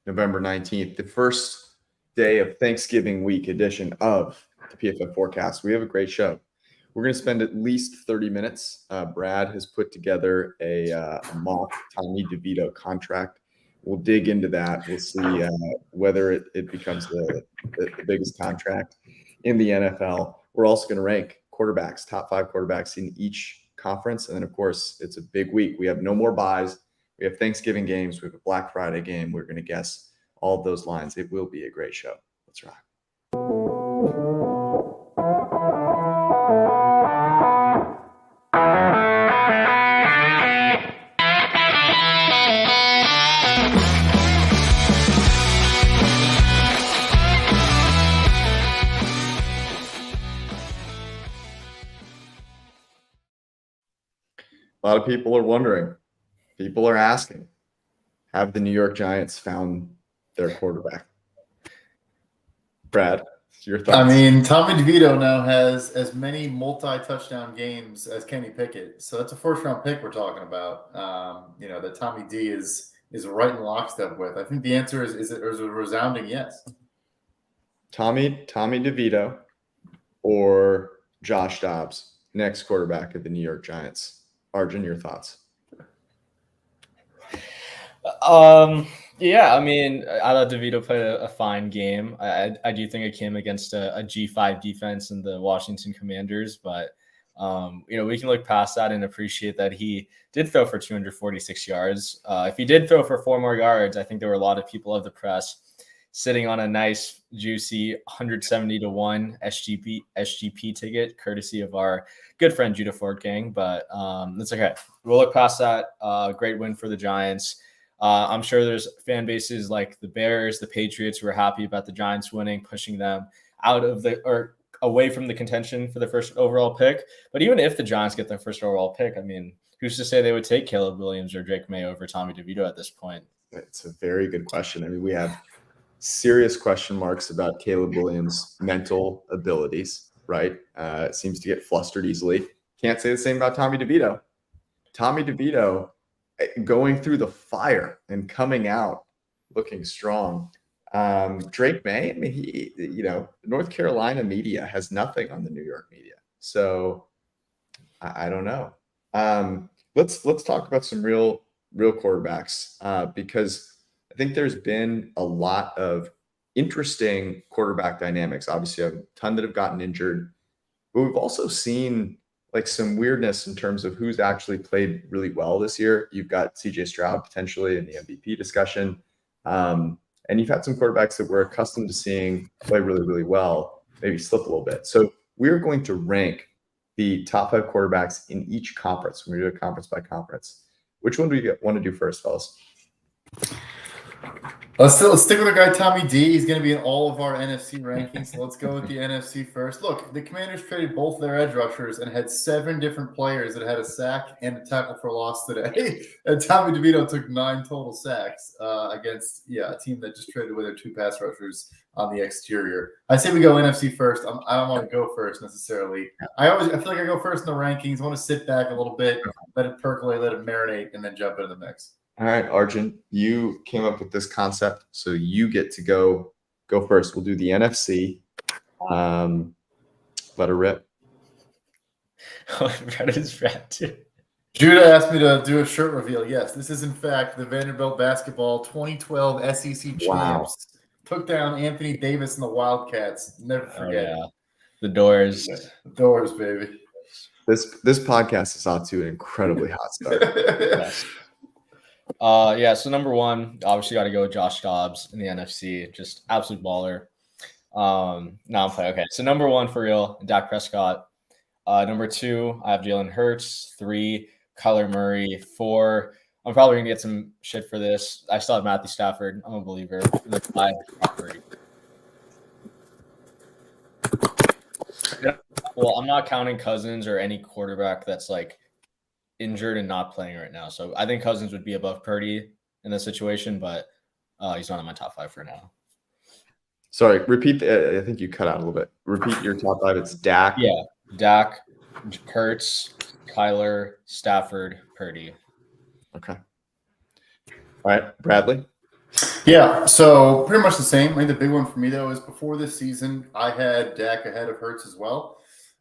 November 19th, the first day of Thanksgiving week edition of the PFF Forecast. We have a great show. We're going to spend at least 30 minutes. Brad has put together a mock Tommy DeVito contract. We'll dig into that. We'll see whether it becomes the biggest contract in the NFL. We're also going to rank quarterbacks, top 5 quarterbacks in each conference. And then, of course, it's a big week. We have no more buys. We have Thanksgiving games. We have a Black Friday game. We're going to guess all of those lines. It will be a great show. Let's rock. A lot of people are wondering. People are asking, have the New York Giants found their quarterback? Brad, your thoughts? I mean, Tommy DeVito now has as many multi-touchdown games as Kenny Pickett. So that's a first-round pick we're talking about, that Tommy D is right in lockstep with. I think the answer is a resounding yes. Tommy DeVito or Josh Dobbs, next quarterback of the New York Giants. Arjun, your thoughts? Yeah, I mean, I thought DeVito played a fine game. I do think it came against a G5 defense in the Washington Commanders, but we can look past that and appreciate that he did throw for 246 yards. If he did throw for 4 more yards, I think there were a lot of people of the press sitting on a nice, juicy 170-1 SGP ticket, courtesy of our good friend Judah Ford gang. But that's okay. We'll look past that. Great win for the Giants. I'm sure there's fan bases like the Bears, the Patriots, who are happy about the Giants winning, pushing them out of or away from the contention for the first overall pick. But even if the Giants get their first overall pick, I mean, who's to say they would take Caleb Williams or Drake May over Tommy DeVito at this point? It's a very good question. I mean, we have serious question marks about Caleb Williams' mental abilities, right? Seems to get flustered easily. Can't say the same about Tommy DeVito. Tommy DeVito going through the fire and coming out looking strong. Drake May, I mean, North Carolina media has nothing on the New York media. So I don't know. Let's talk about some real quarterbacks because I think there's been a lot of interesting quarterback dynamics. Obviously, a ton that have gotten injured, but we've also seen like some weirdness in terms of who's actually played really well this year. You've got CJ Stroud potentially in the MVP discussion. And you've had some quarterbacks that we're accustomed to seeing play really, really well, maybe slip a little bit. So we're going to rank the top 5 quarterbacks in each conference. We're going to do a conference by conference. Which one do you want to do first, fellas? Let's stick with our guy Tommy D. He's going to be in all of our NFC rankings. So let's go with the NFC first. Look, the Commanders traded both their edge rushers and had 7 different players that had a sack and a tackle for loss today. And Tommy DeVito took 9 total sacks against a team that just traded with their 2 pass rushers on the exterior. I say we go NFC first. I don't want to go first necessarily. I feel like I go first in the rankings. I want to sit back a little bit, let it percolate, let it marinate, and then jump into the mix. All right, Arjun, you came up with this concept, so you get to go first. We'll do the NFC. Let her rip. Brad is red too. Judah asked me to do a shirt reveal. Yes, this is in fact the Vanderbilt basketball 2012 SEC champs. Wow. Took down Anthony Davis and the Wildcats. Never forget. Oh, yeah. The Doors. The Doors, baby. This podcast is off to an incredibly hot start. Yes. So number 1, obviously got to go with Josh Dobbs in the NFC. Just absolute baller. I'm playing. Okay, so number 1 for real, Dak Prescott. Number 2, I have Jalen Hurts. 3, Kyler Murray. 4, I'm probably going to get some shit for this. I still have Matthew Stafford. I'm a believer. 5, Purdy. Well, I'm not counting Cousins or any quarterback that's like injured and not playing right now. So I think Cousins would be above Purdy in this situation, but he's not in my top 5 for now. Sorry, repeat. I think you cut out a little bit. Repeat your top 5. It's Dak. Yeah, Dak, Hurts, Kyler, Stafford, Purdy. Okay. All right, Bradley. Yeah, so pretty much the same. I think the big one for me though is before this season, I had Dak ahead of Hurts as well.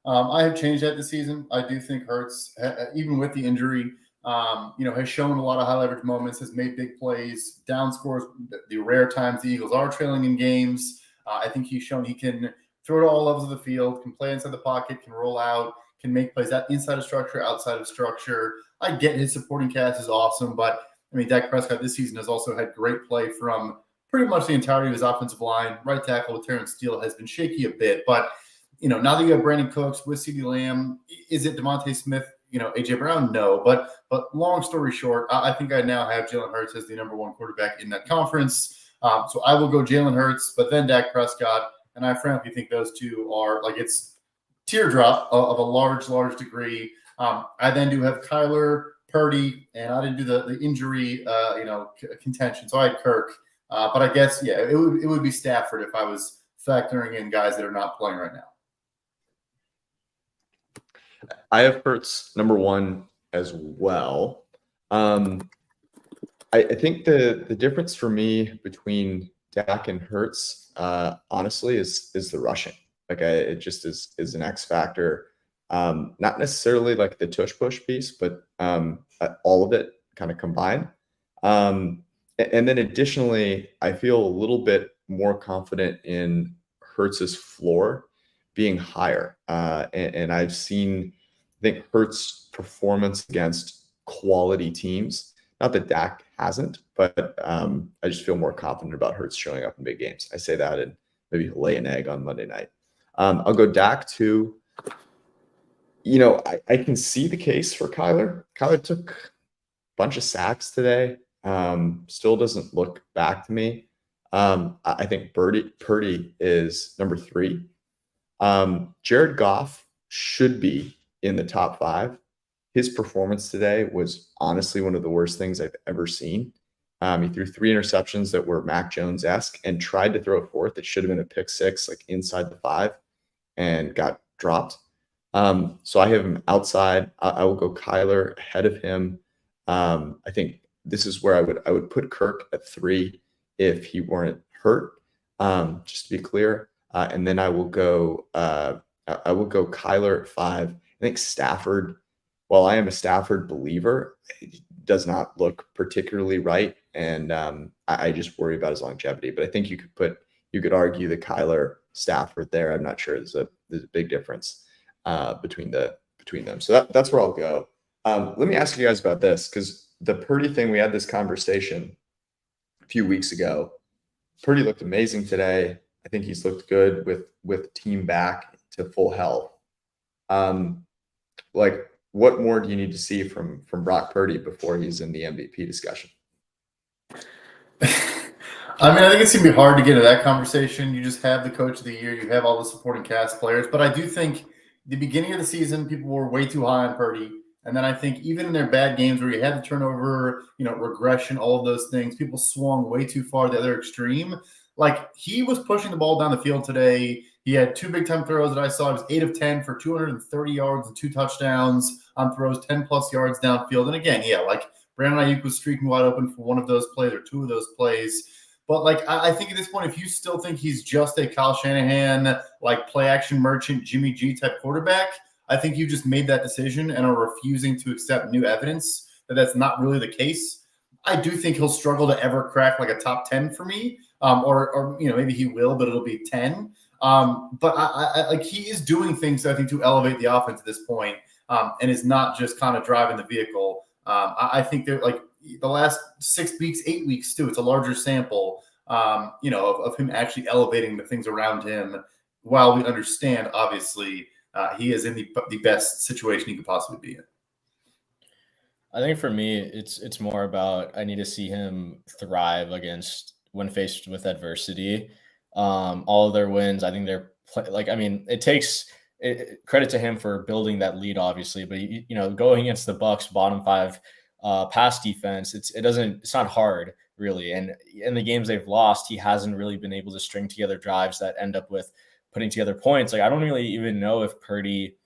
I have changed that this season. I do think Hurts, even with the injury, has shown a lot of high leverage moments, has made big plays, down scores, the rare times the Eagles are trailing in games. I think he's shown he can throw to all levels of the field, can play inside the pocket, can roll out, can make plays out inside of structure, outside of structure. I get his supporting cast is awesome, but I mean, Dak Prescott this season has also had great play from pretty much the entirety of his offensive line. Right tackle with Terrence Steele has been shaky a bit, but now that you have Brandon Cooks with CeeDee Lamb, is it Devontae Smith? AJ Brown? No, but long story short, I think I now have Jalen Hurts as the number one quarterback in that conference. So I will go Jalen Hurts, but then Dak Prescott, and I frankly think those two are like it's teardrop of a large degree. I then do have Kyler, Purdy, and I didn't do the injury, contention. So I had Kirk, but I guess it would be Stafford if I was factoring in guys that are not playing right now. I have Hurts number one as well. I think the difference for me between Dak and Hurts, honestly, is the rushing. Like it just is an X factor. Not necessarily like the tush push piece, but all of it kind of combined. And then additionally, I feel a little bit more confident in Hurts's floor being higher. And I've seen, I think, Hurts' performance against quality teams. Not that Dak hasn't, but I just feel more confident about Hurts showing up in big games. I say that and maybe lay an egg on Monday night. I'll go Dak too. I can see the case for Kyler. Kyler took a bunch of sacks today. Still doesn't look back to me. I think Purdy is number 3. Jared Goff should be in the top 5. His performance today was honestly one of the worst things I've ever seen. He threw 3 interceptions that were Mac Jones-esque and tried to throw a fourth that should have been a pick 6, like inside the 5, and got dropped. So I have him outside. I will go Kyler ahead of him. I think this is where I would put Kirk at 3 if he weren't hurt. Just to be clear, and then I will go Kyler at 5. I think Stafford. While I am a Stafford believer, it does not look particularly right, and I just worry about his longevity. But I think you could argue the Kyler Stafford there. I'm not sure there's a big difference between them. So that's where I'll go. Let me ask you guys about this, because the Purdy thing, we had this conversation a few weeks ago. Purdy looked amazing today. I think he's looked good with team back to full health. What more do you need to see from Brock Purdy before he's in the MVP discussion? I mean, I think it's going to be hard to get into that conversation. You just have the coach of the year. You have all the supporting cast players. But I do think the beginning of the season, people were way too high on Purdy. And then I think even in their bad games where you had the turnover, regression, all of those things, people swung way too far the other extreme. Like, he was pushing the ball down the field today. He had 2 big-time throws that I saw. He was 8 of 10 for 230 yards and 2 touchdowns on throws, 10-plus yards downfield. And again, Brandon Ayuk was streaking wide open for one of those plays or 2 of those plays. But, I think at this point, if you still think he's just a Kyle Shanahan, play-action merchant, Jimmy G-type quarterback, I think you just made that decision and are refusing to accept new evidence that that's not really the case. I do think he'll struggle to ever crack a top 10 for me, or maybe he will, but it'll be 10. But I he is doing things, I think, to elevate the offense at this point, and is not just kind of driving the vehicle. I think they're the last 6 weeks, 8 weeks too. It's a larger sample, of him actually elevating the things around him. While we understand, obviously, he is in the best situation he could possibly be in. I think for me, it's more about I need to see him thrive when faced with adversity. All of their wins, I think they're it takes credit to him for building that lead, obviously, but going against the Bucs bottom 5 pass defense, it's not hard really. And in the games they've lost, he hasn't really been able to string together drives that end up with putting together points. I don't really even know if Purdy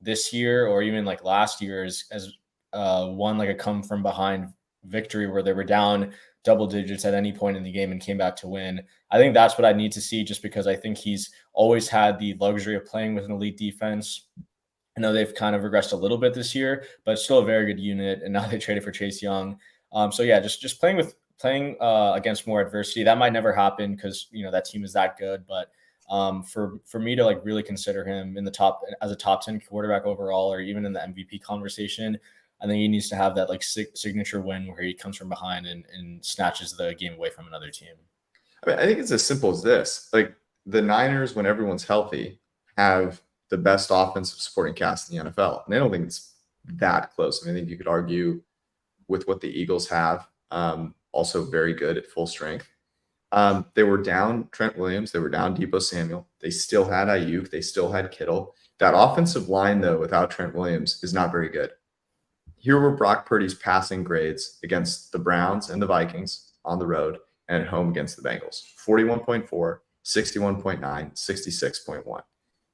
this year or even last year has won a come from behind victory where they were down double digits at any point in the game and came back to win. I think that's what I need to see, just because I think he's always had the luxury of playing with an elite defense. I know they've kind of regressed a little bit this year, but it's still a very good unit. And now they traded for Chase Young. So yeah, just playing against more adversity. That might never happen because that team is that good. But for me to like really consider him in the top as a top 10 quarterback overall, or even in the MVP conversation, I think he needs to have that like signature win where he comes from behind and snatches the game away from another team. I mean, I think it's as simple as this. Like the Niners, when everyone's healthy, have the best offensive supporting cast in the NFL. And I don't think it's that close. I mean, I think you could argue with what the Eagles have, also very good at full strength. They were down Trent Williams. They were down Deebo Samuel. They still had Ayuk. They still had Kittle. That offensive line, though, without Trent Williams is not very good. Here were Brock Purdy's passing grades against the Browns and the Vikings on the road and at home against the Bengals. 41.4, 61.9, 66.1.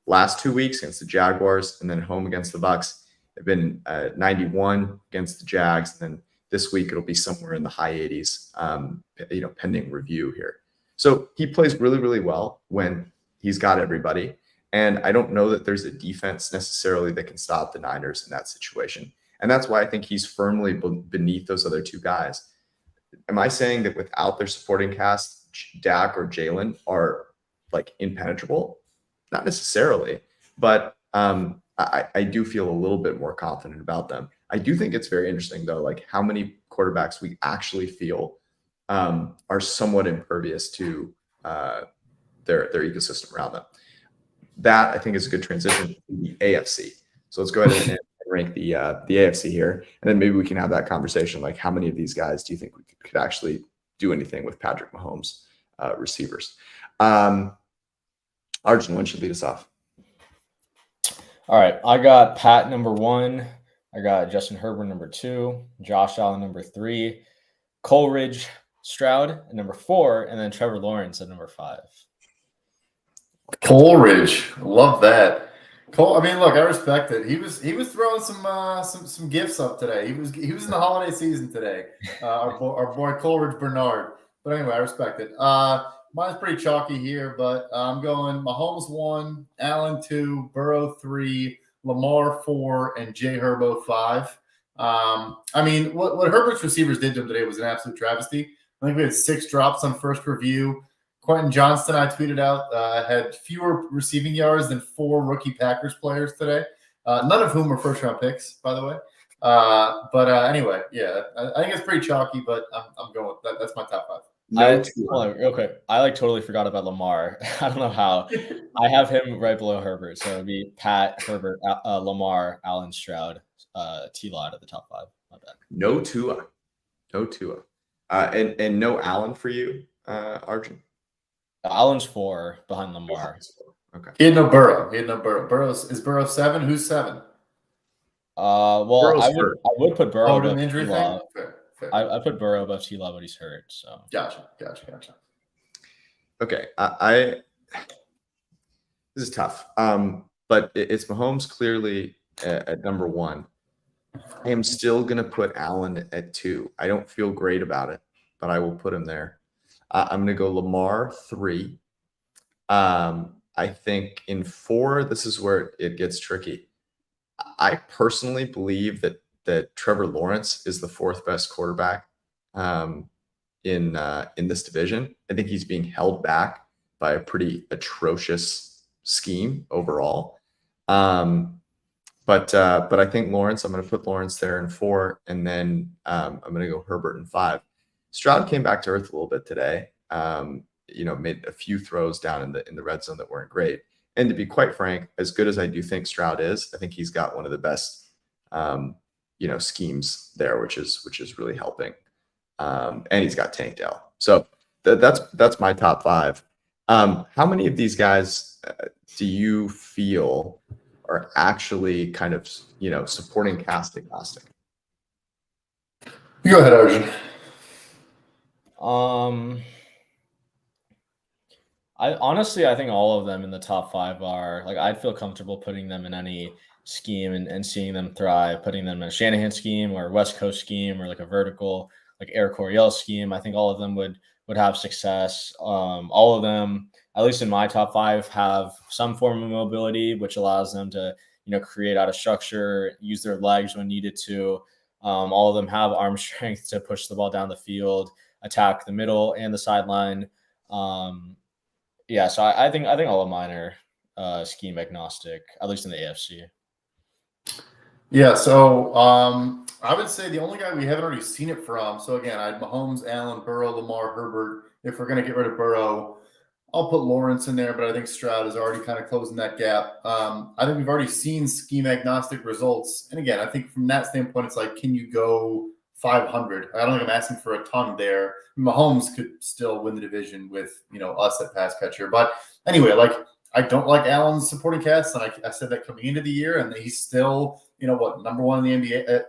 Last 2 weeks against the Jaguars and then at home against the Bucks, they've been 91 against the Jags. And then this week it'll be somewhere in the high 80s, pending review here. So he plays really, really well when he's got everybody. And I don't know that there's a defense necessarily that can stop the Niners in that situation. And that's why I think he's firmly beneath those other two guys. Am I saying that without their supporting cast, Dak or Jalen are like impenetrable? Not necessarily, but I do feel a little bit more confident about them. I do think it's very interesting, though, like how many quarterbacks we actually feel are somewhat impervious to their ecosystem around them. That, I think, is a good transition to the AFC. So let's go ahead and rank the AFC here, and then maybe we can have that conversation. Like, how many of these guys do you think we could actually do anything with Patrick Mahomes receivers? Arjun, why don't you lead us off? All right, I got Pat number 1. I got Justin Herbert number 2, Josh Allen number 3, Coleridge, Stroud at number 4, and then Trevor Lawrence at number 5. Coleridge, love that. Cole, I mean, look, I respect it. He was throwing some gifts up today. He was in the holiday season today. Our boy Coleridge Bernard. But anyway, I respect it. Mine's pretty chalky here, but I'm going Mahomes 1, Allen 2, Burrow 3, Lamar 4, and Jay Herbo 5. I mean, what Herbert's receivers did to him today was an absolute travesty. I think we had 6 drops on first review. Quentin Johnston, I tweeted out, had fewer receiving yards than 4 rookie Packers players today, none of whom were first-round picks, by the way. But anyway, yeah, I think it's pretty chalky, but I'm going with that. That's my top 5. Real quick, I totally forgot about Lamar. I don't know how. I have him right below Herbert, so it'd be Pat, Herbert, Lamar, Allen, Stroud, T-Lod at the top 5. My bad. No Tua, and no Allen for you, Arjun. Allen's 4 behind Lamar. Okay. He had no Burrow. Is Burrow 7? Who's 7? Well, I would put Burrow above injury T-Law. thing? Fair. I put Burrow above T-Law, but he's hurt. So Gotcha. Okay, this is tough. But it's Mahomes clearly at number 1. I am still gonna put Allen at 2. I don't feel great about it, but I will put him there. I'm going to go Lamar 3. I think in 4, this is where it gets tricky. I personally believe that Trevor Lawrence is the 4th best quarterback in this division. I think he's being held back by a pretty atrocious scheme overall. But I think Lawrence, I'm going to put Lawrence there in 4, and then I'm going to go Herbert in 5. Stroud came back to earth a little bit today. Made a few throws down in the red zone that weren't great. And to be quite frank, as good as I do think Stroud is, I think he's got one of the best, schemes there, which is really helping. And he's got Tank Dell. So that's my top 5. How many of these guys do you feel are actually kind of, supporting cast agnostic? Go ahead, Arjun. I think all of them in the top 5 are like, I'd feel comfortable putting them in any scheme and seeing them thrive, putting them in a Shanahan scheme or a West Coast scheme or like a vertical. like Eric Coryell scheme, I think all of them would have success. All of them, at least in my top 5, have some form of mobility, which allows them to, create out of structure, use their legs when needed to. All of them have arm strength to push the ball down the field, attack the middle and the sideline. So I think all of mine are scheme agnostic, at least in the AFC. Yeah, so I would say the only guy we haven't already seen it from. So again, I had Mahomes, Allen, Burrow, Lamar, Herbert. If we're going to get rid of Burrow, I'll put Lawrence in there, but I think Stroud is already kind of closing that gap. I think we've already seen scheme agnostic results. And again, I think from that standpoint, it's like, can you go 500? I don't think I'm asking for a ton there. Mahomes could still win the division with, us at pass catcher. But anyway, like, I don't like Allen's supporting cast, and I said that coming into the year, and he's still, number one in the NBA,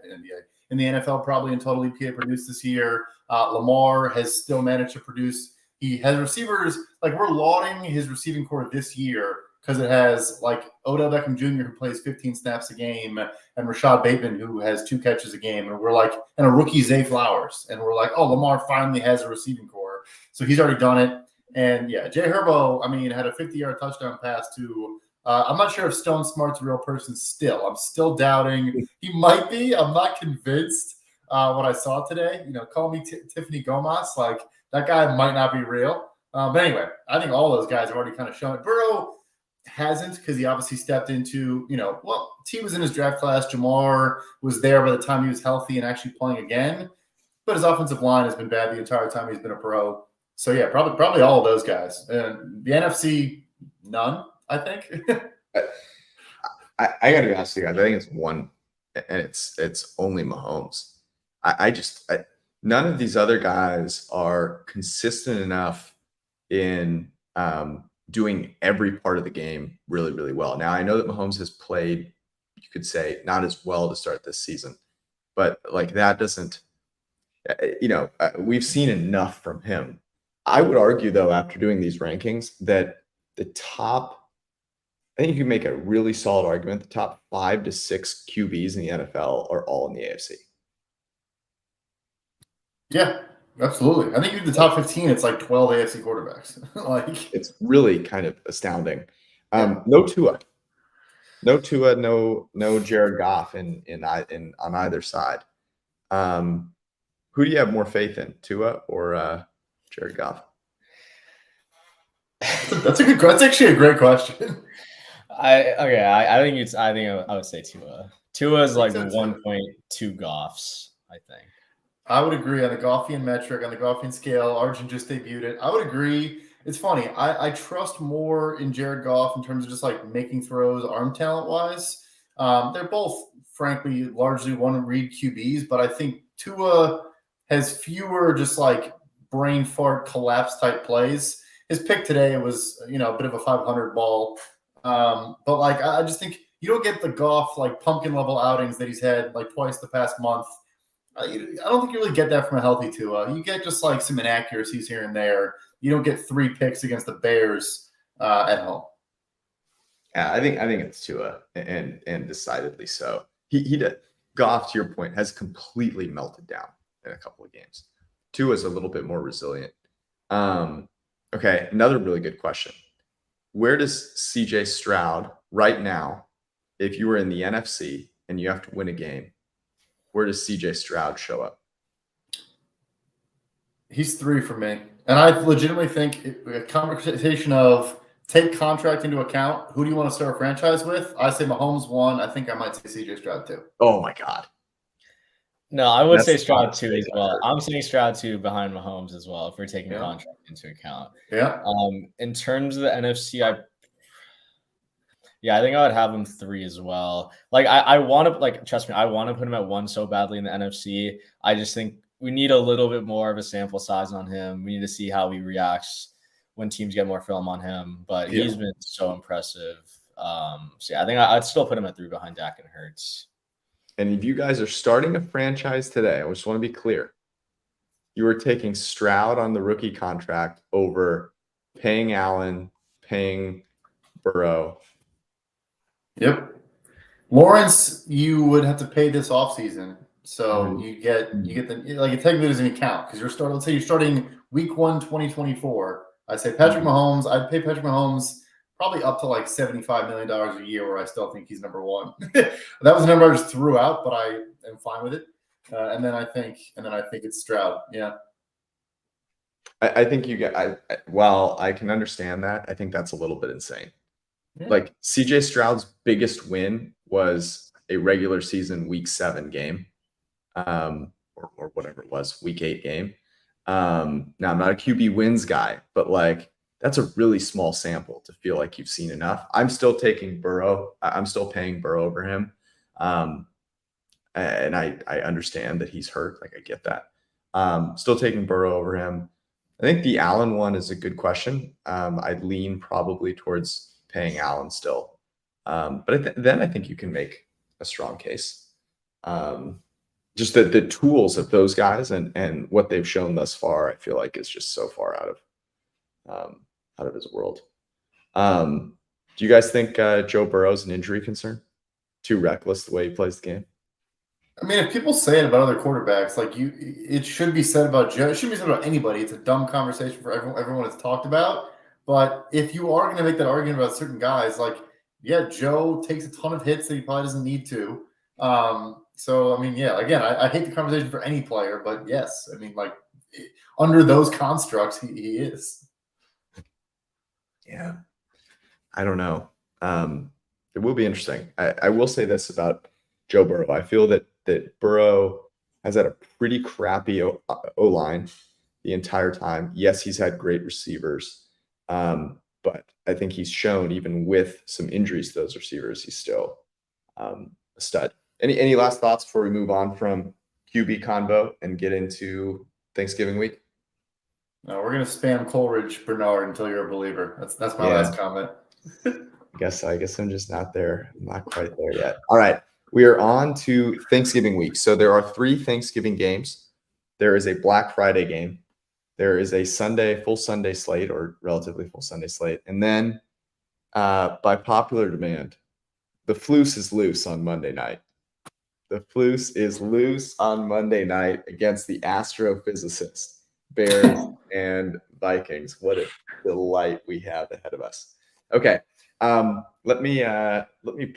in the NFL, probably in total EPA produced this year. Lamar has still managed to produce. He has receivers, like, we're lauding his receiving core this year because it has, like, Odell Beckham Jr., who plays 15 snaps a game, and Rashad Bateman, who has 2 catches a game, and we're like, and a rookie Zay Flowers, and we're like, oh, Lamar finally has a receiving core, so he's already done it. And yeah, Jay Herbo, had a 50-yard touchdown pass to, I'm not sure if Stone Smart's a real person still. I'm still doubting. He might be. I'm not convinced what I saw today. Call me Tiffany Gomas. Like, that guy might not be real. But anyway, I think all those guys have already kind of shown it. Burrow hasn't, because he obviously stepped into, T was in his draft class. Jamar was there by the time he was healthy and actually playing again. But his offensive line has been bad the entire time he's been a pro. So yeah, probably all of those guys. The NFC, none, I think. I got to be honest with you guys. I think it's one, and it's only Mahomes. None of these other guys are consistent enough in doing every part of the game really, really well. Now, I know that Mahomes has played, you could say, not as well to start this season, but like that doesn't, we've seen enough from him. I would argue, though, after doing these rankings, that the top, I think you can make a really solid argument, the top 5 to 6 QBs in the NFL are all in the AFC. Yeah, absolutely. I think even the top 15, it's like 12 AFC quarterbacks. Like, it's really kind of astounding. No Tua, no Jared Goff in on either side. Who do you have more faith in, Tua or Jared Goff? That's actually a great question. I think I would say Tua. Tua is like 1.2 Goffs, I think. I would agree on the Goffian metric, on the Goffian scale. Arjun just debuted it. I would agree. It's funny. I trust more in Jared Goff in terms of just like making throws, arm talent wise. They're both, frankly, largely one read QBs, but I think Tua has fewer just like brain fart collapse type plays. His pick today was, a bit of a 500 ball. But like, I just think you don't get the Goff like pumpkin level outings that he's had like twice the past month. I don't think you really get that from a healthy Tua. You get just like some inaccuracies here and there. You don't get 3 picks against the Bears at home. Yeah, I think it's Tua, and decidedly so. He did. Goff, to your point, has completely melted down in a couple of games. Tua is a little bit more resilient. Okay, another really good question. Where does CJ Stroud right now, if you were in the NFC and you have to win a game, where does CJ Stroud show up? He's 3 for me. And I legitimately think a conversation of take contract into account. Who do you want to start a franchise with? I say Mahomes 1. I think I might say CJ Stroud 2. Oh my God. No, I would say Stroud 2 as well. I'm saying Stroud 2 behind Mahomes as well if we're taking contract into account. Yeah. In terms of the NFC, I think I would have him 3 as well. Like I want to, like, trust me, I want to put him at 1 so badly in the NFC. I just think we need a little bit more of a sample size on him. We need to see how he reacts when teams get more film on him. But he's been so impressive. I think I'd still put him at 3 behind Dak and Hurts. And if you guys are starting a franchise today, I just want to be clear. You are taking Stroud on the rookie contract over paying Allen, paying Burrow. Yep. Lawrence, you would have to pay this offseason. So you get the like technically doesn't even count because let's say you're starting week 1, 2024. I say Patrick Mahomes. I'd pay Patrick Mahomes probably up to like $75 million a year, where I still think he's number one. That was the number I just threw out, but I am fine with it. And then I think it's Stroud. Yeah. I think you get. While I can understand that, I think that's a little bit insane. Yeah. Like CJ Stroud's biggest win was a regular season week 7 game, or whatever it was, week 8 game. Now I'm not a QB wins guy, but like that's a really small sample to feel like you've seen enough. I'm still taking Burrow. I'm still paying Burrow over him. And I understand that he's hurt. Like I get that. Still taking Burrow over him. I think the Allen one is a good question. I'd lean probably towards paying Allen still. But then I think you can make a strong case. Just the tools of those guys and what they've shown thus far, I feel like is just so far out of his world. Do you guys think Joe Burrow's an injury concern? Too reckless the way he plays the game? I mean, if people say it about other quarterbacks, like it should be said about Joe. It shouldn't be said about anybody. It's a dumb conversation for everyone it's talked about. But if you are going to make that argument about certain guys, like, yeah, Joe takes a ton of hits that he probably doesn't need to. So, I mean, yeah, again, I hate the conversation for any player, but yes, I mean, like, under those constructs, he is. Yeah. I don't know. It will be interesting. I will say this about Joe Burrow. I feel that Burrow has had a pretty crappy O-line the entire time. Yes, he's had great receivers. But I think he's shown, even with some injuries to those receivers, he's still a stud. Any last thoughts before we move on from QB convo and get into Thanksgiving week? No, we're gonna spam Coleridge Bernard until you're a believer. That's my last comment. I guess I'm just not there. I'm not quite there yet. All right. We are on to Thanksgiving week. So there are 3 Thanksgiving games. There is a Black Friday game. There is a full Sunday slate, or relatively full Sunday slate. And then by popular demand, the Floose is loose on Monday night. The Floose is loose on Monday night against the astrophysicist, Bears and Vikings. What a delight we have ahead of us. Okay. Let me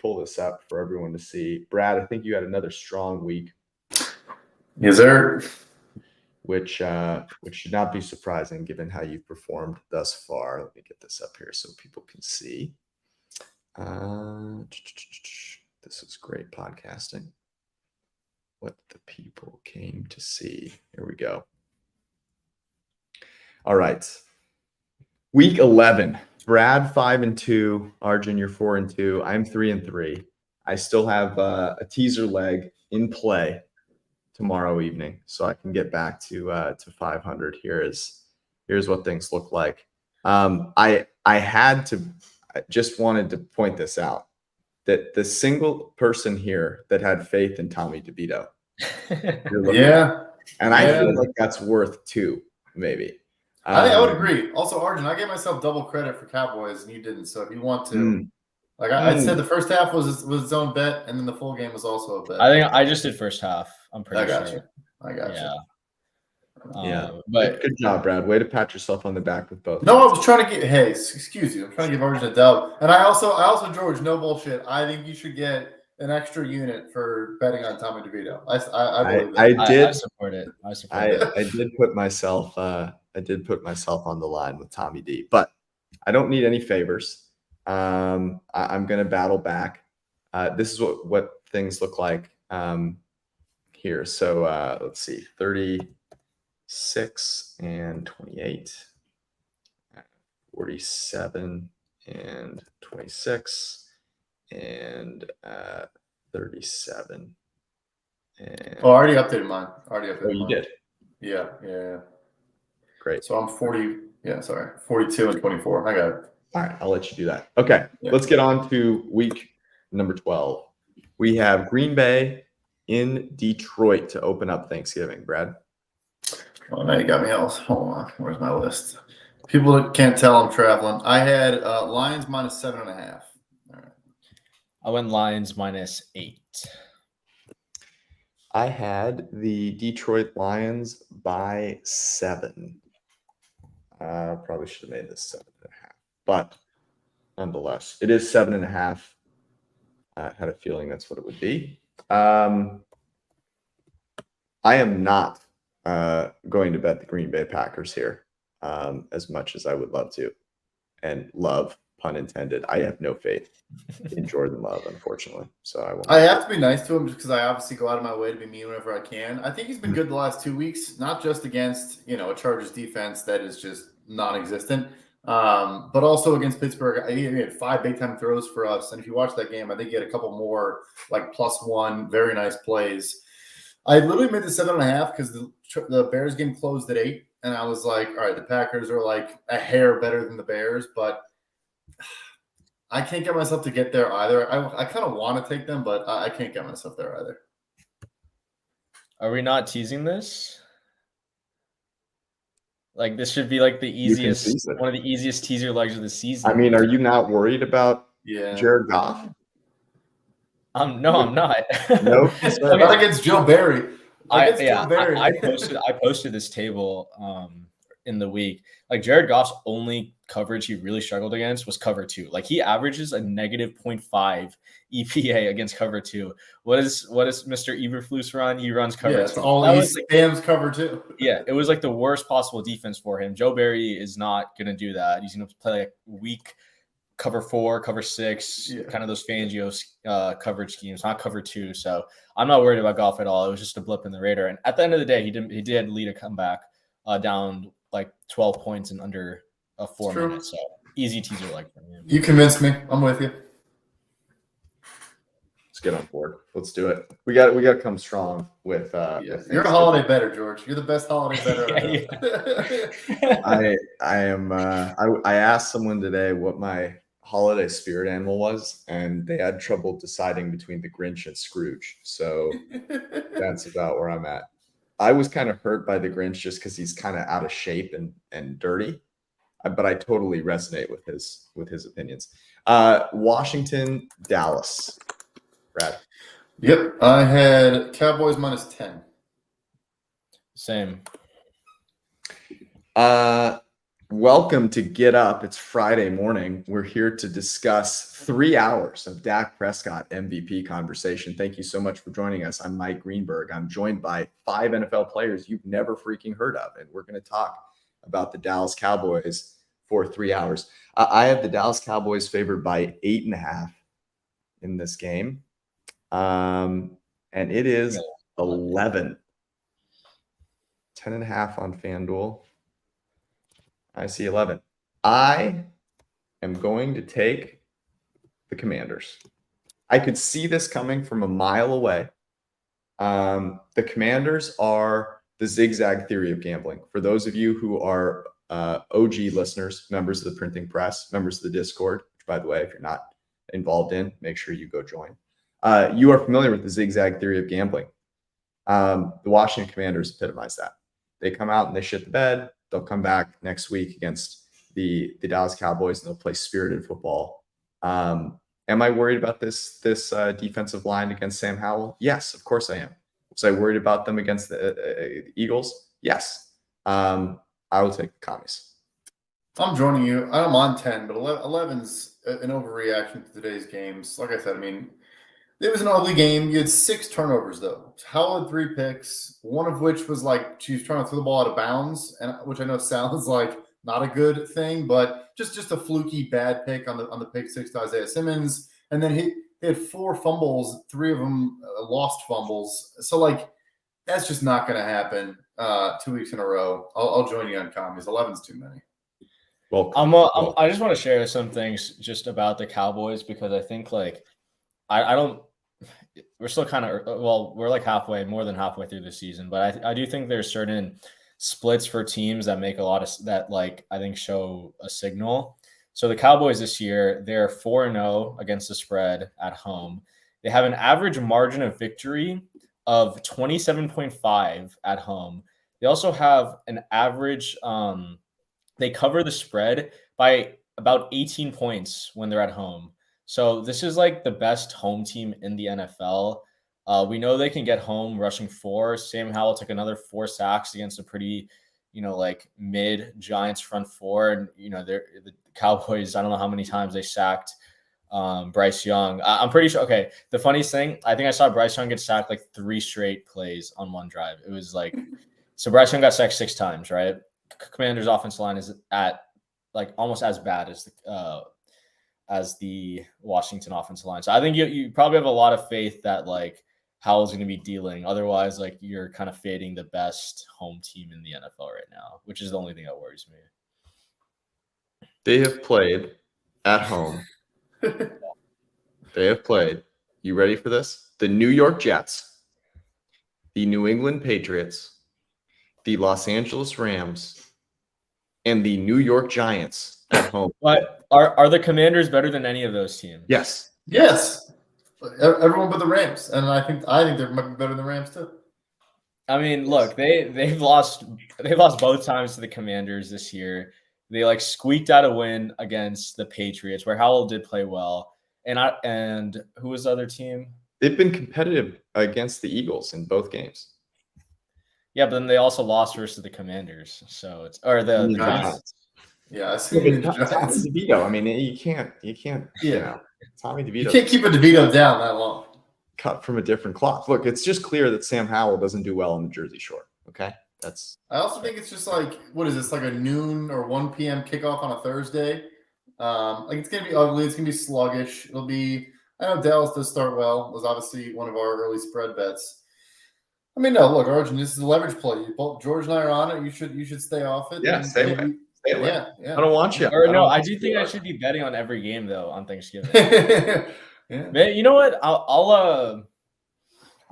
pull this up for everyone to see. Brad, I think you had another strong week. Yes, sir. Which should not be surprising given how you've performed thus far. Let me get this up here so people can see. This is great podcasting. What the people came to see. Here we go. All right. Week 11. Brad 5-2. Arjun, you're 4-2. I'm 3-3. I still have a teaser leg in play tomorrow evening, so I can get back to 500. Here's what things look like. I just wanted to point this out, that the single person here that had faith in Tommy DeVito. Yeah. And I feel like that's worth 2, maybe. I think I would agree. Also, Arjun, I gave myself double credit for Cowboys, and you didn't. So if you want to, I said the first half was its own bet, and then the full game was also a bet. I think I just did first half. I'm pretty sure. I got you. But good job, Brad. Way to pat yourself on the back with both. No, I was trying to get. Hey, excuse you. I'm trying to give Arjun a dub, and I also, George, no bullshit. I think you should get an extra unit for betting on Tommy DeVito. I believe that. I support it. I did put myself. I did put myself on the line with Tommy D, but I don't need any favors. I'm going to battle back. This is what things look like here. So let's see, 36 and 28, 47 and 26, and 37. And I already updated mine. you did? Yeah. Great. So I'm 42 and 24. I got it. All right, I'll let you do that. Okay, Let's get on to week number 12. We have Green Bay in Detroit to open up Thanksgiving. Brad? Oh, now you got me else. Hold on. Where's my list? People that can't tell I'm traveling. I had Lions -7.5. All right. I went Lions -8. I had the Detroit Lions by 7. Probably should have made this 7.5, but nonetheless, it is 7.5. I had a feeling that's what it would be. I am not going to bet the Green Bay Packers here, as much as I would love to, and love, pun intended. I have no faith in Jordan Love, unfortunately. So I won't. I have to be nice to him just because I obviously go out of my way to be mean whenever I can. I think he's been good the last 2 weeks, not just against a Chargers defense that is just non-existent, but also against Pittsburgh. He had 5 big-time throws for us, and if you watch that game, I think he had a couple more like +1 very nice plays. I literally made the 7.5 because the Bears game closed at 8, and I was like, all right, the Packers are like a hair better than the Bears, but I can't get myself to get there either. I kind of want to take them, but I can't get myself there either. Are we not teasing this? Like, this should be like the easiest, one of the easiest teaser legs of the season. I mean, are you not worried about Yeah. Jared Goff? No, I'm not. No, not against Joe Barry. I posted this table in the week. Like, Jared Goff's only coverage he really struggled against was cover 2. Like, he averages a -0.5 EPA against cover 2. What is Mr. Eberflus run? He runs cover 2. It's all he spams cover 2. Yeah, it was like the worst possible defense for him. Joe Barry is not going to do that. He's going to play like weak cover 4, cover 6, kind of those Fangio coverage schemes, not cover 2. So I'm not worried about Goff at all. It was just a blip in the radar. And at the end of the day, he did lead a comeback down like 12 points in under 4 minutes. So easy teaser like for me. You convinced me. I'm with you. Let's get on board. Let's do it. We got to come strong with. You're a holiday better, George. You're the best holiday better. I am. I asked someone today what my holiday spirit animal was, and they had trouble deciding between the Grinch and Scrooge. So that's about where I'm at. I was kind of hurt by the Grinch just because he's kind of out of shape and dirty, but I totally resonate with his opinions. Washington, Dallas, Brad. Yep, I had Cowboys -10. Same. Welcome to Get Up. It's Friday morning. We're here to discuss 3 hours of Dak Prescott MVP conversation. Thank you so much for joining us. I'm Mike Greenberg. I'm joined by 5 NFL players you've never freaking heard of, and we're going to talk about the Dallas Cowboys for 3 hours. I have the Dallas Cowboys favored by 8.5 in this game, and it is 11. 10.5 on FanDuel. I see 11. I am going to take the Commanders. I could see this coming from a mile away. The Commanders are the zigzag theory of gambling. For those of you who are OG listeners, members of the printing press, members of the Discord, which, by the way, if you're not involved in, make sure you go join. You are familiar with the zigzag theory of gambling. The Washington Commanders epitomize that. They come out and they shit the bed. They'll come back next week against the Dallas Cowboys and they'll play spirited football. Am I worried about this defensive line against Sam Howell? Yes, of course I am. Was I worried about them against the Eagles? Yes. I will take the Commies. I'm joining you. I'm on 10, but 11's an overreaction to today's games. Like I said, I mean, it was an ugly game. You had 6 turnovers, though. Howell had 3 picks, one of which was like she was trying to throw the ball out of bounds, and which I know sounds like not a good thing, but just a fluky bad pick on the pick 6 to Isaiah Simmons. And then he had 4 fumbles, 3 of them lost fumbles. So, like, that's just not going to happen 2 weeks in a row. I'll join you on Commies. 11's too many. Well, I just want to share some things just about the Cowboys because I think, like, I don't – we're still kind of – well, we're like more than halfway through the season. But I do think there's certain splits for teams that make a lot of – that, like, I think show a signal. So the Cowboys this year, they're 4-0 against the spread at home. They have an average margin of victory of 27.5 at home. They also have an average they cover the spread by about 18 points when they're at home. So this is like the best home team in the NFL. We know they can get home rushing 4. Sam Howell took another 4 sacks against a pretty, like mid Giants front 4. And, the Cowboys, I don't know how many times they sacked Bryce Young. I'm pretty sure. Okay. The funniest thing, I think I saw Bryce Young get sacked like 3 straight plays on one drive. It was like, so Bryce Young got sacked 6 times, right? Commanders' offensive line is at like almost as bad as the Washington offensive line. So I think you probably have a lot of faith that like Howell's going to be dealing. Otherwise, like you're kind of fading the best home team in the NFL right now, which is the only thing that worries me. They have played at home. They have played. You ready for this? The New York Jets, the New England Patriots, the Los Angeles Rams, and the New York Giants at home. But are the Commanders better than any of those teams? Yes. Yes. Everyone but the Rams, and I think they might be better than the Rams too. I mean, look, they've lost both times to the Commanders this year. They like squeaked out a win against the Patriots, where Howell did play well. And who was the other team? They've been competitive against the Eagles in both games. Yeah, but then they also lost versus the Commanders. So it's the Giants. Yeah, I see the Giants. Tommy DeVito. I mean, you can't. Tommy DeVito. You can't keep a DeVito down that long. Cut from a different cloth. Look, it's just clear that Sam Howell doesn't do well on the Jersey Shore. Okay, I also think it's just like, what is this, like a noon or 1 p.m. kickoff on a Thursday? Like it's gonna be ugly. It's gonna be sluggish. It'll be. I know Dallas does start well. It was obviously one of our early spread bets. I mean, no, look, Arjun, this is a leverage play. George and I are on it. You should stay off it. Yeah, stay away. Stay away. Yeah. I don't want you. I do think I should be betting on every game though on Thanksgiving. Yeah. Man, you know what? I'm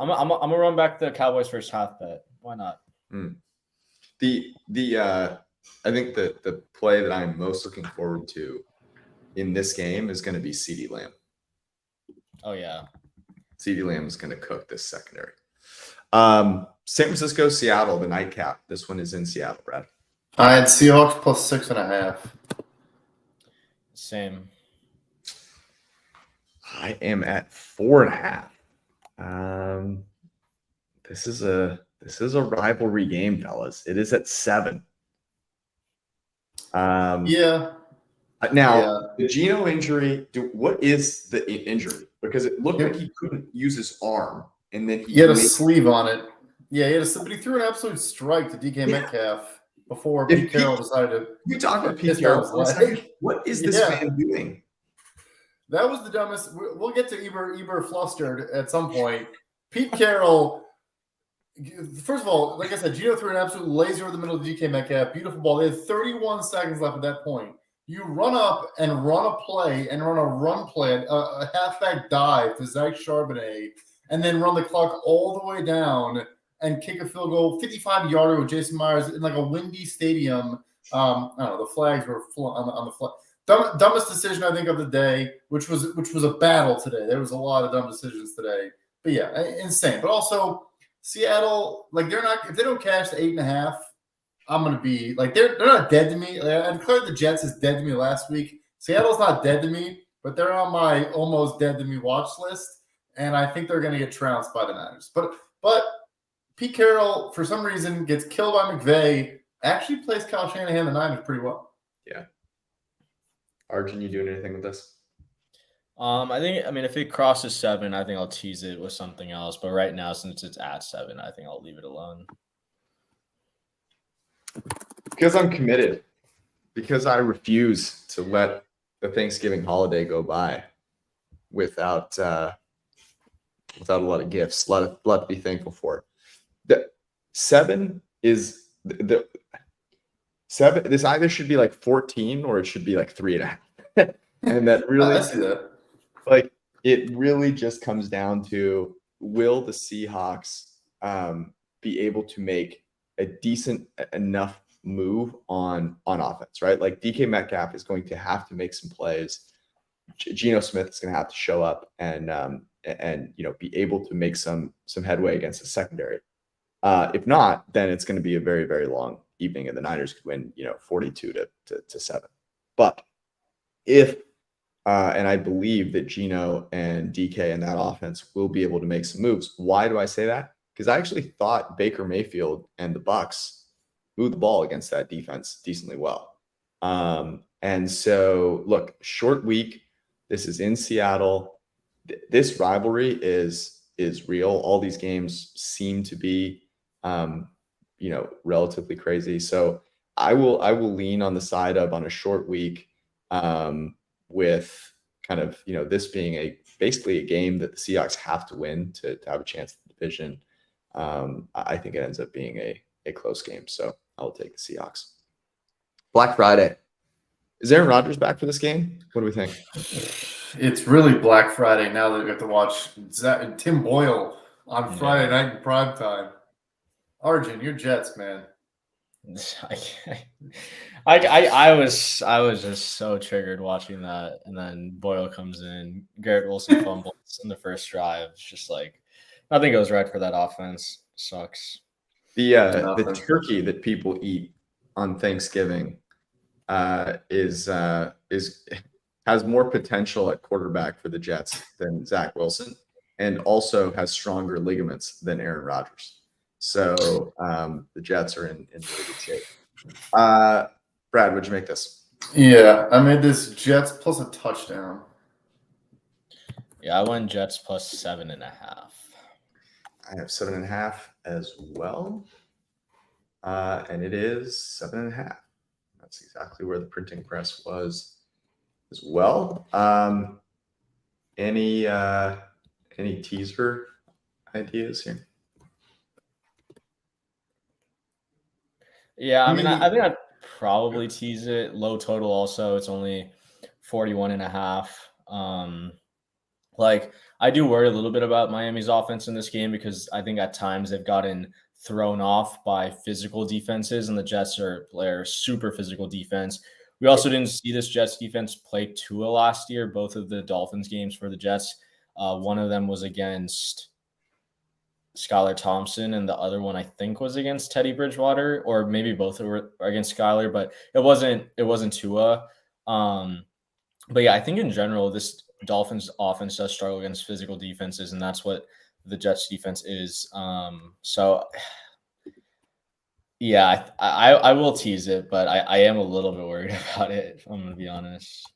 gonna run back the Cowboys first half bet. Why not? I think the play that I'm most looking forward to in this game is going to be CeeDee Lamb. Oh yeah, CeeDee Lamb is going to cook this secondary. San Francisco, Seattle, the nightcap. This one is in Seattle, Brad. I had Seahawks plus 6.5. Same. I am at 4.5. This is a rivalry game, fellas. It is at 7. Now, the Geno injury. What is the injury? Because it looked like he couldn't use his arm, and then he had a sleeve on it. Yeah, but he threw an absolute strike to DK Metcalf before Pete Carroll decided to. You talk about Pete Carroll for a second. What is this man doing? That was the dumbest. We'll get to Eber flustered at some point. Pete Carroll. First of all, like I said, Geno threw an absolute laser over the middle of DK Metcalf. Beautiful ball. They had 31 seconds left at that point. You run up and run a play and run a run play, a halfback dive to Zach Charbonnet, and then run the clock all the way down and kick a field goal, 55-yarder with Jason Myers in like a windy stadium. I don't know. The flags were on the flag. Dumbest decision I think of the day, which was a battle today. There was a lot of dumb decisions today. But yeah, insane. But also Seattle, like if they don't cash the 8.5, I'm gonna be like they're not dead to me. I declared the Jets as dead to me last week. Seattle's not dead to me, but they're on my almost dead to me watch list, and I think they're gonna get trounced by the Niners. But Pete Carroll, for some reason, gets killed by McVay. Actually plays Kyle Shanahan the Niners pretty well. Yeah. Arjun, you doing anything with this? I mean, if it crosses 7, I think I'll tease it with something else. But right now, since it's at 7, I think I'll leave it alone. Because I'm committed. Because I refuse to let the Thanksgiving holiday go by without a lot of gifts. A lot to be thankful for. The 7 is the 7. This either should be like 14 or it should be like 3.5. And that really, I see that. Like, it really just comes down to, will the Seahawks be able to make a decent enough move on offense, right? Like DK Metcalf is going to have to make some plays. Geno Smith is going to have to show up and be able to make some headway against the secondary. If not, then it's going to be a very, very long evening, and the Niners could win 42-7. But if And I believe that Geno and DK and that offense will be able to make some moves. Why do I say that? Because I actually thought Baker Mayfield and the Bucks moved the ball against that defense decently well. And so, look, short week. This is in Seattle. This rivalry is real. All these games seem to be, relatively crazy. So I will lean on the side of on a short week, with kind of this being basically a game that the Seahawks have to win to have a chance at the division. I think it ends up being a close game. So I'll take the Seahawks. Black Friday. Is Aaron Rodgers back for this game? What do we think? It's really Black Friday now that we have to watch Tim Boyle on Friday night in prime time. Arjun, you're Jets, man. I was just so triggered watching that, and then Boyle comes in, Garrett Wilson fumbles in the first drive. It's just like nothing goes right for that offense. Sucks. The turkey that people eat on Thanksgiving has more potential at quarterback for the Jets than Zach Wilson, and also has stronger ligaments than Aaron Rodgers. So the Jets are in really good shape. Brad, what'd you make this? Yeah, I made this Jets plus a touchdown. Yeah, I went Jets plus 7.5. I have 7.5 as well. And it is 7.5. That's exactly where the printing press was as well. Any teaser ideas here? Yeah, I mean, I think I'd probably tease it. Low total also. It's only 41.5. I do worry a little bit about Miami's offense in this game because I think at times they've gotten thrown off by physical defenses, and the Jets are super physical defense. We also didn't see this Jets defense play Tua last year. Both of the Dolphins games for the Jets, one of them was against Skylar Thompson, and the other one I think was against Teddy Bridgewater, or maybe both were against Skylar, but it wasn't Tua. But yeah, I think in general this Dolphins offense does struggle against physical defenses, and that's what the Jets defense is. So yeah, I will tease it, but I am a little bit worried about it, if I'm going to be honest.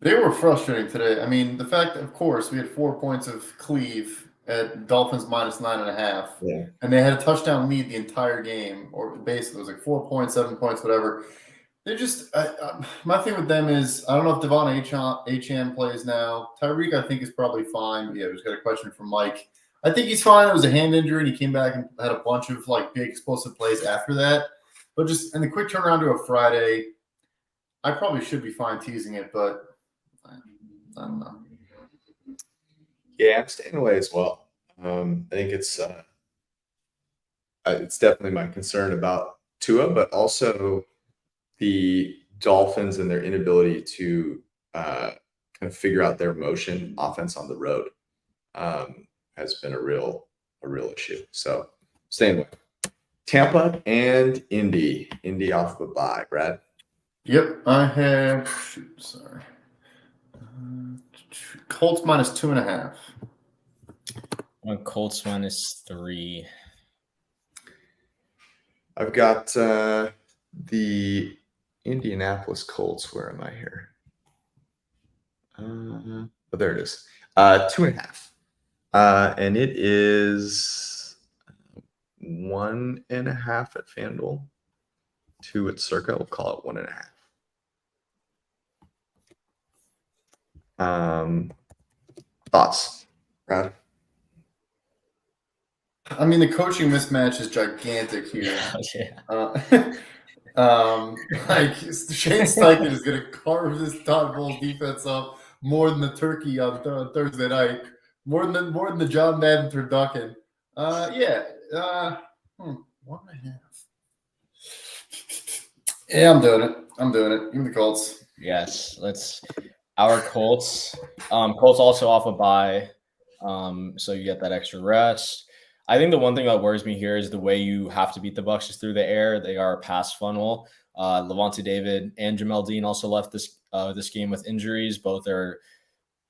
They were frustrating today. I mean, the fact that, of course, we had 4 points of Cleve at Dolphins minus 9.5. Yeah. And they had a touchdown lead the entire game, or basically it was like 4 points, 7 points, whatever. They just my thing with them is I don't know if Devon Achane plays now. Tyreek, I think, is probably fine. But yeah, we just got a question from Mike. I think he's fine. It was a hand injury, and he came back and had a bunch of big explosive plays after that. But just in the quick turnaround to a Friday, I probably should be fine teasing it, but I don't know. Yeah, I'm staying away as well. I think it's definitely my concern about Tua, but also the Dolphins and their inability to kind of figure out their motion offense on the road has been a real issue. So staying away. Tampa and Indy. Indy off of a bye, Brad. Yep, I have. Colts minus 2.5. Colts minus 3. I've got the Indianapolis Colts. Where am I here? There it is. 2.5. And it is 1.5 at FanDuel. 2 at Circa. We'll call it 1.5. Thoughts, Brad? I mean, the coaching mismatch is gigantic here. Yeah. Shane Steichen is going to carve this Todd Bowles defense up more than the turkey on Thursday night, more than the John Madden turducken. 1.5. Yeah, I'm doing it. Give me the Colts. Yes, our Colts. Colts also off a bye, so you get that extra rest. I think the one thing that worries me here is the way you have to beat the Bucks is through the air. They are a pass funnel. Levante David and Jamel Dean also left this game with injuries. Both are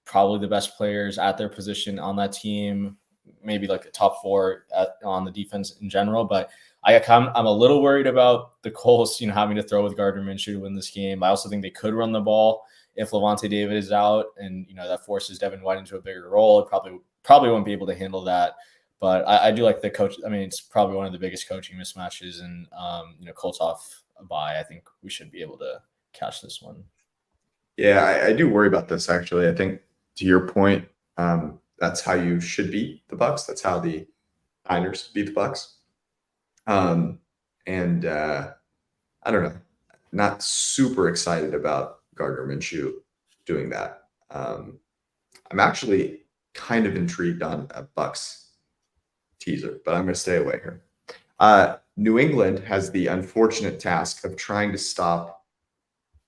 probably the best players at their position on that team, maybe like the top four on the defense in general. But I'm a little worried about the Colts, having to throw with Gardner Minshew to win this game. I also think they could run the ball if Levante David is out, and that forces Devin White into a bigger role. It probably won't be able to handle that. But I do like the coach. I mean, it's probably one of the biggest coaching mismatches, and Colts off a bye. I think we should be able to catch this one. Yeah, I do worry about this actually. I think to your point, that's how you should beat the Bucks. That's how the Niners beat the Bucks. I don't know, not super excited about Gardner Minshew doing that. I'm actually kind of intrigued on a Bucks teaser, but I'm going to stay away here. New England has the unfortunate task of trying to stop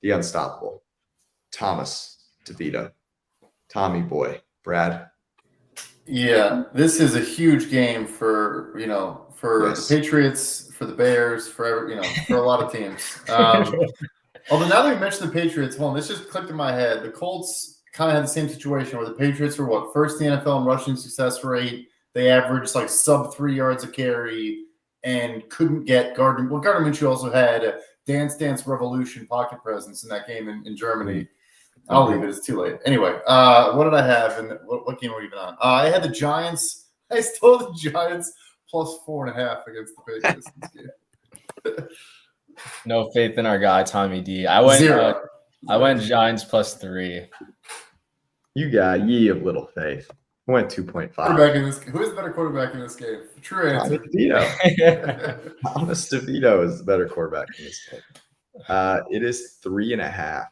the unstoppable. Thomas DeVito, Tommy boy, Brad. Yeah, this is a huge game for the Patriots, for the Bears, for a lot of teams. Although now that we mentioned the Patriots, this just clicked in my head. The Colts kind of had the same situation where the Patriots were first in the NFL in rushing success rate. They averaged like sub 3 yards a carry and couldn't get Gardner. Well, Gardner Minshew also had a Dance Revolution pocket presence in that game in Germany. I'll leave it. It's too late. Anyway, what did I have? And what game were we even on? I had the Giants. I stole the Giants plus 4.5 against the Patriots this game. No faith in our guy Tommy D. I went Giants plus 3. You got ye of little faith. I went 2.5. Who is the better quarterback in this game? True answer. Thomas DeVito is the better quarterback in this game. It is 3.5.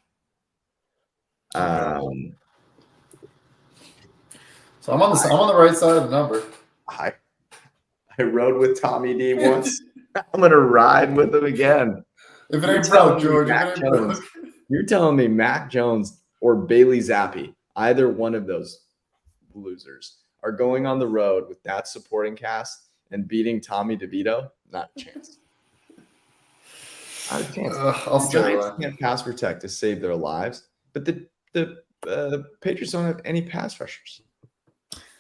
So I'm on the right side of the number. I rode with Tommy D once. I'm gonna ride with him again. If it ain't broke, George, you're telling me Mac Jones or Bailey Zappi, either one of those losers, are going on the road with that supporting cast and beating Tommy DeVito? Not a chance. Not a chance. The Giants can't pass protect to save their lives, but the Patriots don't have any pass rushers.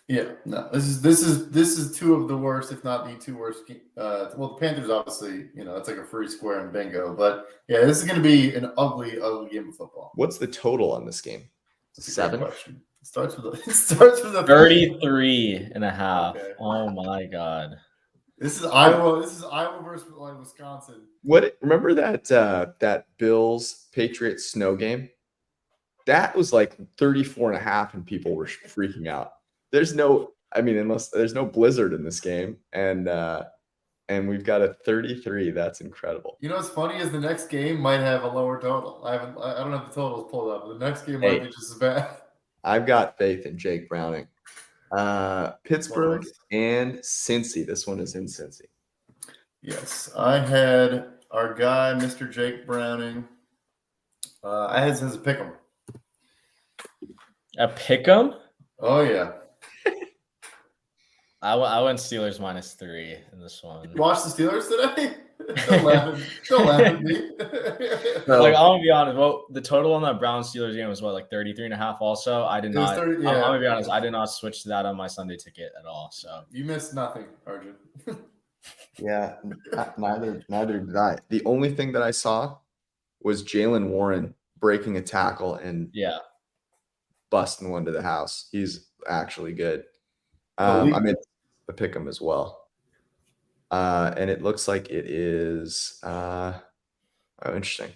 Yeah, no. This is two of the worst, if not the two worst. The Panthers obviously, it's like a free square and bingo. But yeah, this is going to be an ugly, ugly game of football. What's the total on this game? 7. Question. It starts with a 33.5. Okay. Oh my God. This is Iowa. This is Iowa versus Wisconsin. Remember that Bills Patriots snow game? That was like 34.5 and people were freaking out. Unless there's no blizzard in this game, and we've got a 33. That's incredible. What's funny is the next game might have a lower total. I don't have the totals pulled up, but the next game might be just as bad. I've got faith in Jake Browning. Pittsburgh and Cincy. This one is in Cincy. Yes, I had our guy, Mr. Jake Browning. I had since a pick'em. A pick'em? Oh yeah. I went Steelers -3 in this one. You watched the Steelers today? Don't laugh at me. I'm gonna be honest. Well, the total on that Browns Steelers game was 33.5. Also, I did not. 30, yeah. I'm gonna be honest. I did not switch to that on my Sunday ticket at all. So you missed nothing, Arjun. Yeah, neither did I. The only thing that I saw was Jalen Warren breaking a tackle and busting one to the house. He's actually good. I'm in the pick 'em as well. And it looks like it is interesting.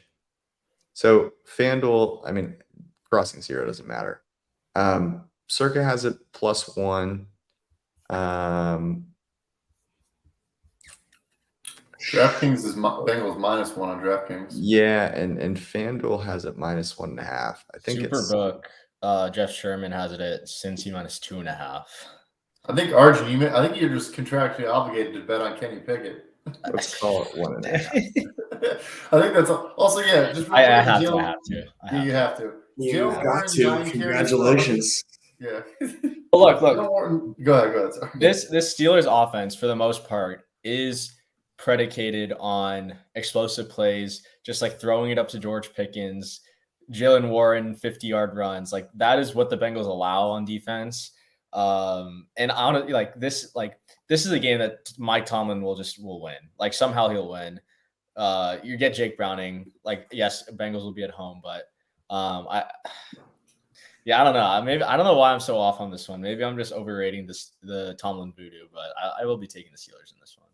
So FanDuel, crossing 0 doesn't matter. Circa has it +1. DraftKings is Bengals -1 on DraftKings. Yeah, and FanDuel has it -1.5. I think Superbook. Jeff Sherman has it at Cincy -2.5. I think Arjun, I think you're just contractually obligated to bet on Kenny Pickett. Let's call it 1.5. I think that's also just. I have to. You have to. You got to. Congratulations. Yeah. But look. Go ahead. Sorry. This Steelers offense, for the most part, is predicated on explosive plays, just like throwing it up to George Pickens, Jalen Warren, 50-yard runs. Like that is what the Bengals allow on defense. And honestly, this is a game that Mike Tomlin will win. Like somehow he'll win. You get Jake Browning. Like, yes, Bengals will be at home, but I don't know. Maybe I don't know why I'm so off on this one. Maybe I'm just overrating the Tomlin voodoo, but I will be taking the Steelers in this one.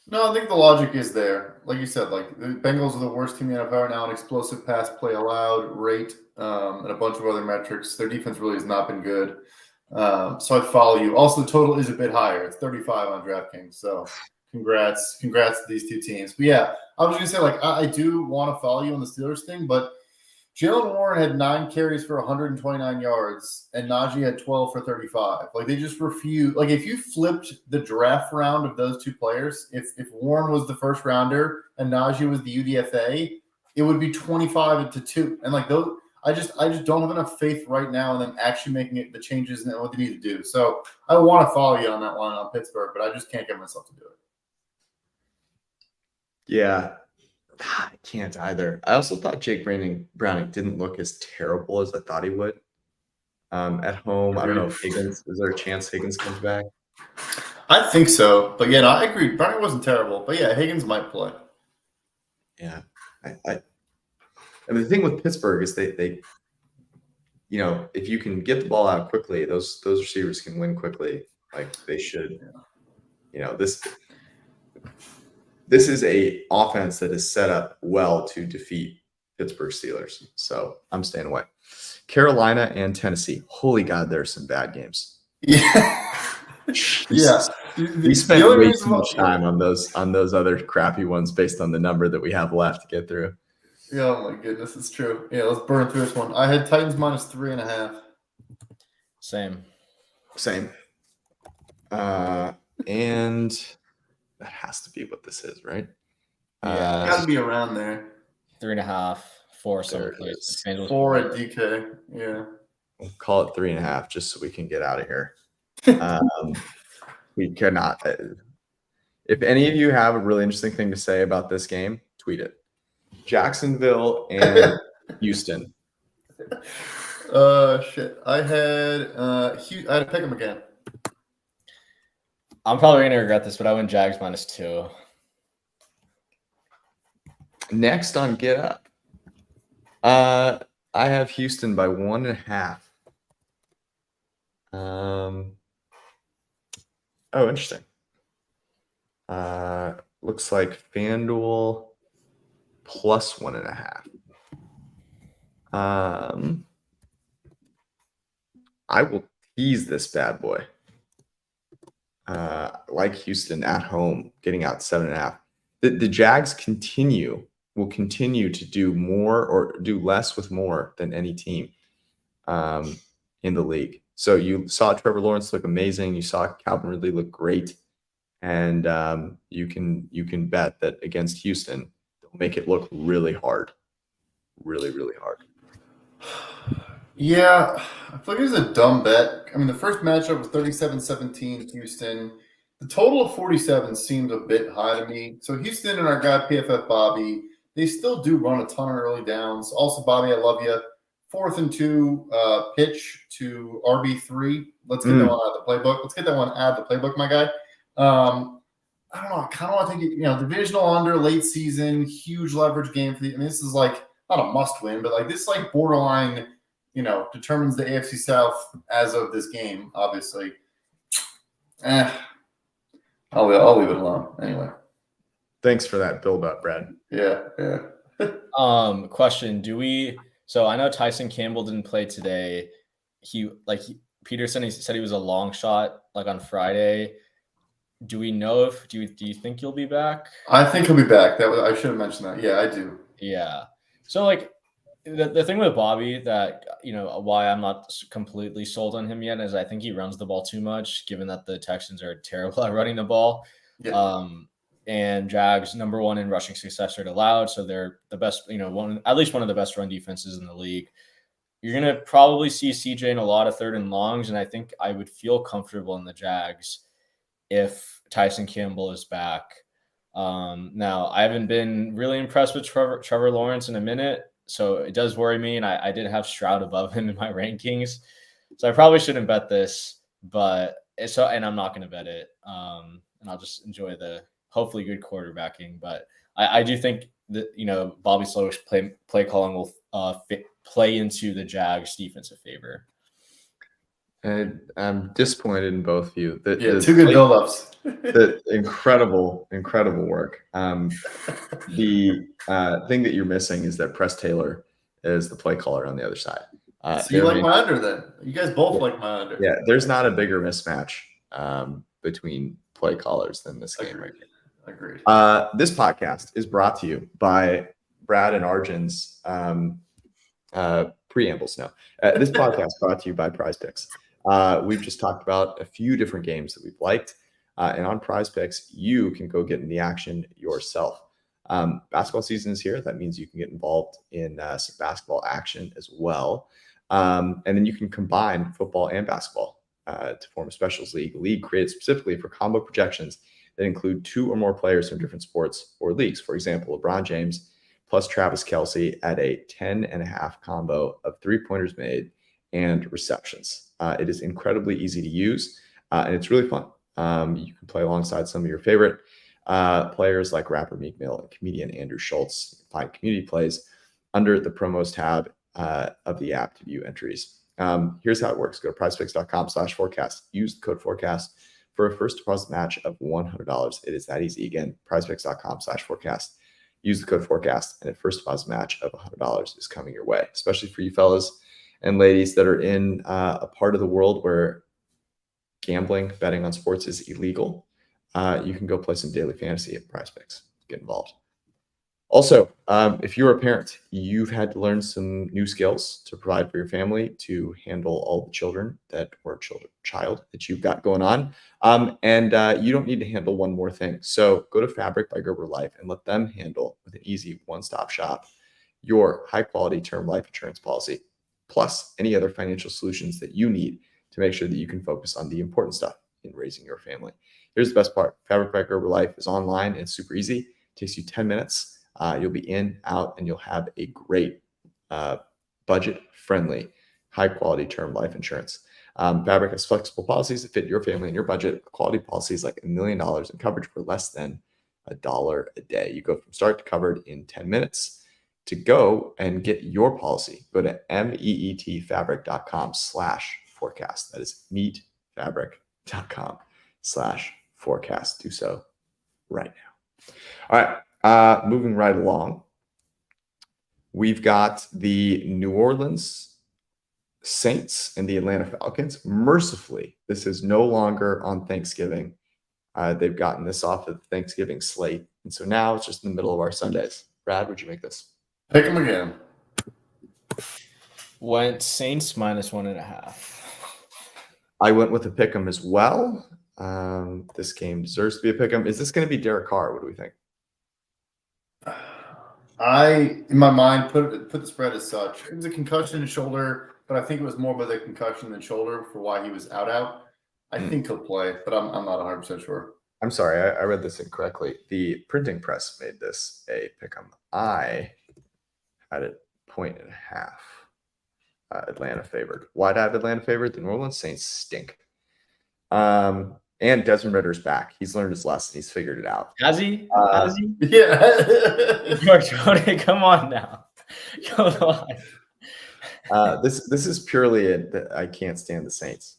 No, I think the logic is there. Like you said, like the Bengals are the worst team in the NFL right now in explosive pass play allowed rate, and a bunch of other metrics. Their defense really has not been good. So I follow you. Also, the total is a bit higher. It's 35 on DraftKings. So congrats to these two teams. But yeah, I was gonna say, like, I do want to follow you on the Steelers thing, but Jalen Warren had 9 carries for 129 yards, and Najee had 12 for 35. Like, they just refuse. Like, if you flipped the draft round of those two players, if Warren was the first rounder and Najee was the UDFA, it would be 25-2. And like those, I just don't have enough faith right now in them actually making the changes and what they need to do. So I want to follow you on that one on Pittsburgh, but I just can't get myself to do it. Yeah. I can't either. I also thought Jake Browning didn't look as terrible as I thought he would. At home, I don't know if Higgins, is there a chance Higgins comes back? I think so. But yeah, no, I agree. Browning wasn't terrible. But yeah, Higgins might play. Yeah. I mean, the thing with Pittsburgh is they you know, if you can get the ball out quickly, those receivers can win quickly, like they should. You know, this is a offense that is set up well to defeat Pittsburgh Steelers. So I'm staying away. Carolina and Tennessee. Holy God, there are some bad games. Yeah. Yeah. We spent way too much time on those other crappy ones based on the number that we have left to get through. Yeah, oh my goodness, it's true. Yeah, let's burn through this one. I had Titans minus 3.5. Same. And that has to be what this is, right? Yeah. Got to be around there. 3.5, 4 There some it places. is. 4 at DK. Yeah. We'll call it 3.5 just so we can get out of here. We cannot. If any of you have a really interesting thing to say about this game, tweet it. Jacksonville and Houston. Shit. I had to pick him again. I'm probably gonna regret this, but I went Jags minus 2. Next on Get Up, I have Houston by 1.5. Oh, interesting. Looks like FanDuel plus 1.5. I will tease this bad boy. Like Houston at home, getting out 7.5. The Jags will continue to do more or do less with more than any team in the league. So you saw Trevor Lawrence look amazing. You saw Calvin Ridley look great. And you can bet that against Houston, they'll make it look really hard. Really, really hard. Yeah, I feel like it was a dumb bet. I mean, the first matchup was 37-17 Houston. The total of 47 seems a bit high to me. So Houston and our guy PFF Bobby, they still do run a ton of early downs. Also, Bobby, I love you. 4th and 2 pitch to RB3. Let's get that one out of the playbook. Let's get that one out of the playbook, my guy. I don't know. I kind of want to take it, divisional under, late season, huge leverage game for the. I mean, this is like not a must win, but like this is like borderline, determines the AFC South as of this game, obviously. I'll leave it alone anyway. Thanks for that build up, Brad. Yeah. Question: So I know Tyson Campbell didn't play today. Peterson said he was a long shot like on Friday. Do we know do you think he'll be back? I think he'll be back. I should have mentioned that. Yeah, I do. Yeah. So like the thing with Bobby that why I'm not completely sold on him yet is I think he runs the ball too much, given that the Texans are terrible at running the ball. Yeah. And Jags number 1 in rushing success rate allowed, so they're the best. At least one of the best run defenses in the league. you're going to probably see CJ in a lot of third and longs, and I think I would feel comfortable in the Jags if Tyson Campbell is back. Now, I haven't been really impressed with Trevor Lawrence in a minute, so it does worry me, and I did have Stroud above him in my rankings, so I probably shouldn't bet this, and I'm not going to bet it, and I'll just enjoy the hopefully good quarterbacking, but I do think that, Bobby Slowick's play calling will play into the Jags' defensive favor. And I'm disappointed in both of you. Two good build-ups. The incredible work. The thing that you're missing is that Press Taylor is the play caller on the other side. So you like my under then? You guys both like my under. Yeah, there's not a bigger mismatch between play callers than this game right now. Agreed. This podcast is brought to you by Brad and Arjun's preambles. No, this podcast is brought to you by Prize Picks. We've just talked about a few different games that we've liked. And on Prize Picks, you can go get in the action yourself. Basketball season is here. That means you can get involved in some basketball action as well. And then you can combine football and basketball to form a specials league created specifically for combo projections that include 2 or more players from different sports or leagues. For example, LeBron James plus Travis Kelce at a 10.5 combo of 3-pointers made and receptions. It is incredibly easy to use, and it's really fun. You can play alongside some of your favorite players like rapper Meek Mill and comedian Andrew Schultz. You can find community plays under the promos tab of the app to view entries. Here's how it works. Go to prizepicks.com/forecast. Use the code forecast for a first deposit match of $100. It is that easy. Again, prizepicks.com/forecast. Use the code forecast, and a first deposit match of $100 is coming your way, especially for you fellas and ladies that are in a part of the world where gambling, betting on sports is illegal. You can go play some daily fantasy at Prize Picks. Get involved. Also, if you're a parent, you've had to learn some new skills to provide for your family to handle all the children child that you've got going on. And you don't need to handle one more thing. So go to Fabric by Gerber Life and let them handle with an easy one-stop shop your high-quality term life insurance policy, plus any other financial solutions that you need to make sure that you can focus on the important stuff in raising your family. Here's the best part. Fabric by Gerber Life is online and it's super easy. It takes you 10 minutes. You'll be in, out, and you'll have a great budget-friendly, high-quality term life insurance. Fabric has flexible policies that fit your family and your budget. Quality policies like $1 million in coverage for less than $1 a day. You go from start to covered in 10 minutes. To go and get your policy, go to meetfabric.com/forecast. That is meetfabric.com/forecast. Do so right now. All right. Moving right along. We've got the New Orleans Saints and the Atlanta Falcons. Mercifully, this is no longer on Thanksgiving. They've gotten this off of the Thanksgiving slate. And so now it's just in the middle of our Sundays. Brad, would you make this? Pick them again. Went Saints -1.5. I went with a pick 'em as well. This game deserves to be a pick 'em. Is this going to be Derek Carr? What do we think? In my mind, put the spread as such. It was a concussion in shoulder, but I think it was more by the concussion than shoulder for why he was out. I think he'll play, but I'm not 100% sure. I'm sorry, I read this incorrectly. The printing press made this a pick 'em. I had it 1.5. Atlanta favored. Why'd I have Atlanta favored? The New Orleans Saints stink. And Desmond Ritter's back. He's learned his lesson. He's figured it out. Has he? Yeah. George, come on now. Come on. This is purely I can't stand the Saints.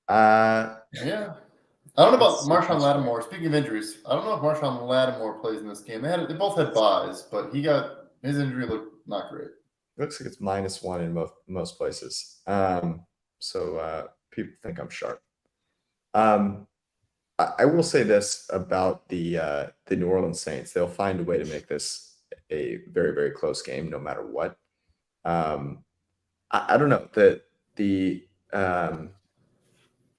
Yeah. I don't know about Marshawn Lattimore. Speaking of injuries, I don't know if Marshawn Lattimore plays in this game. They both had buys, but his injury looked not great. Looks like it's -1 in most places. So people think I'm sharp. I will say this about the New Orleans Saints. They'll find a way to make this a very, very close game, no matter what. I don't know.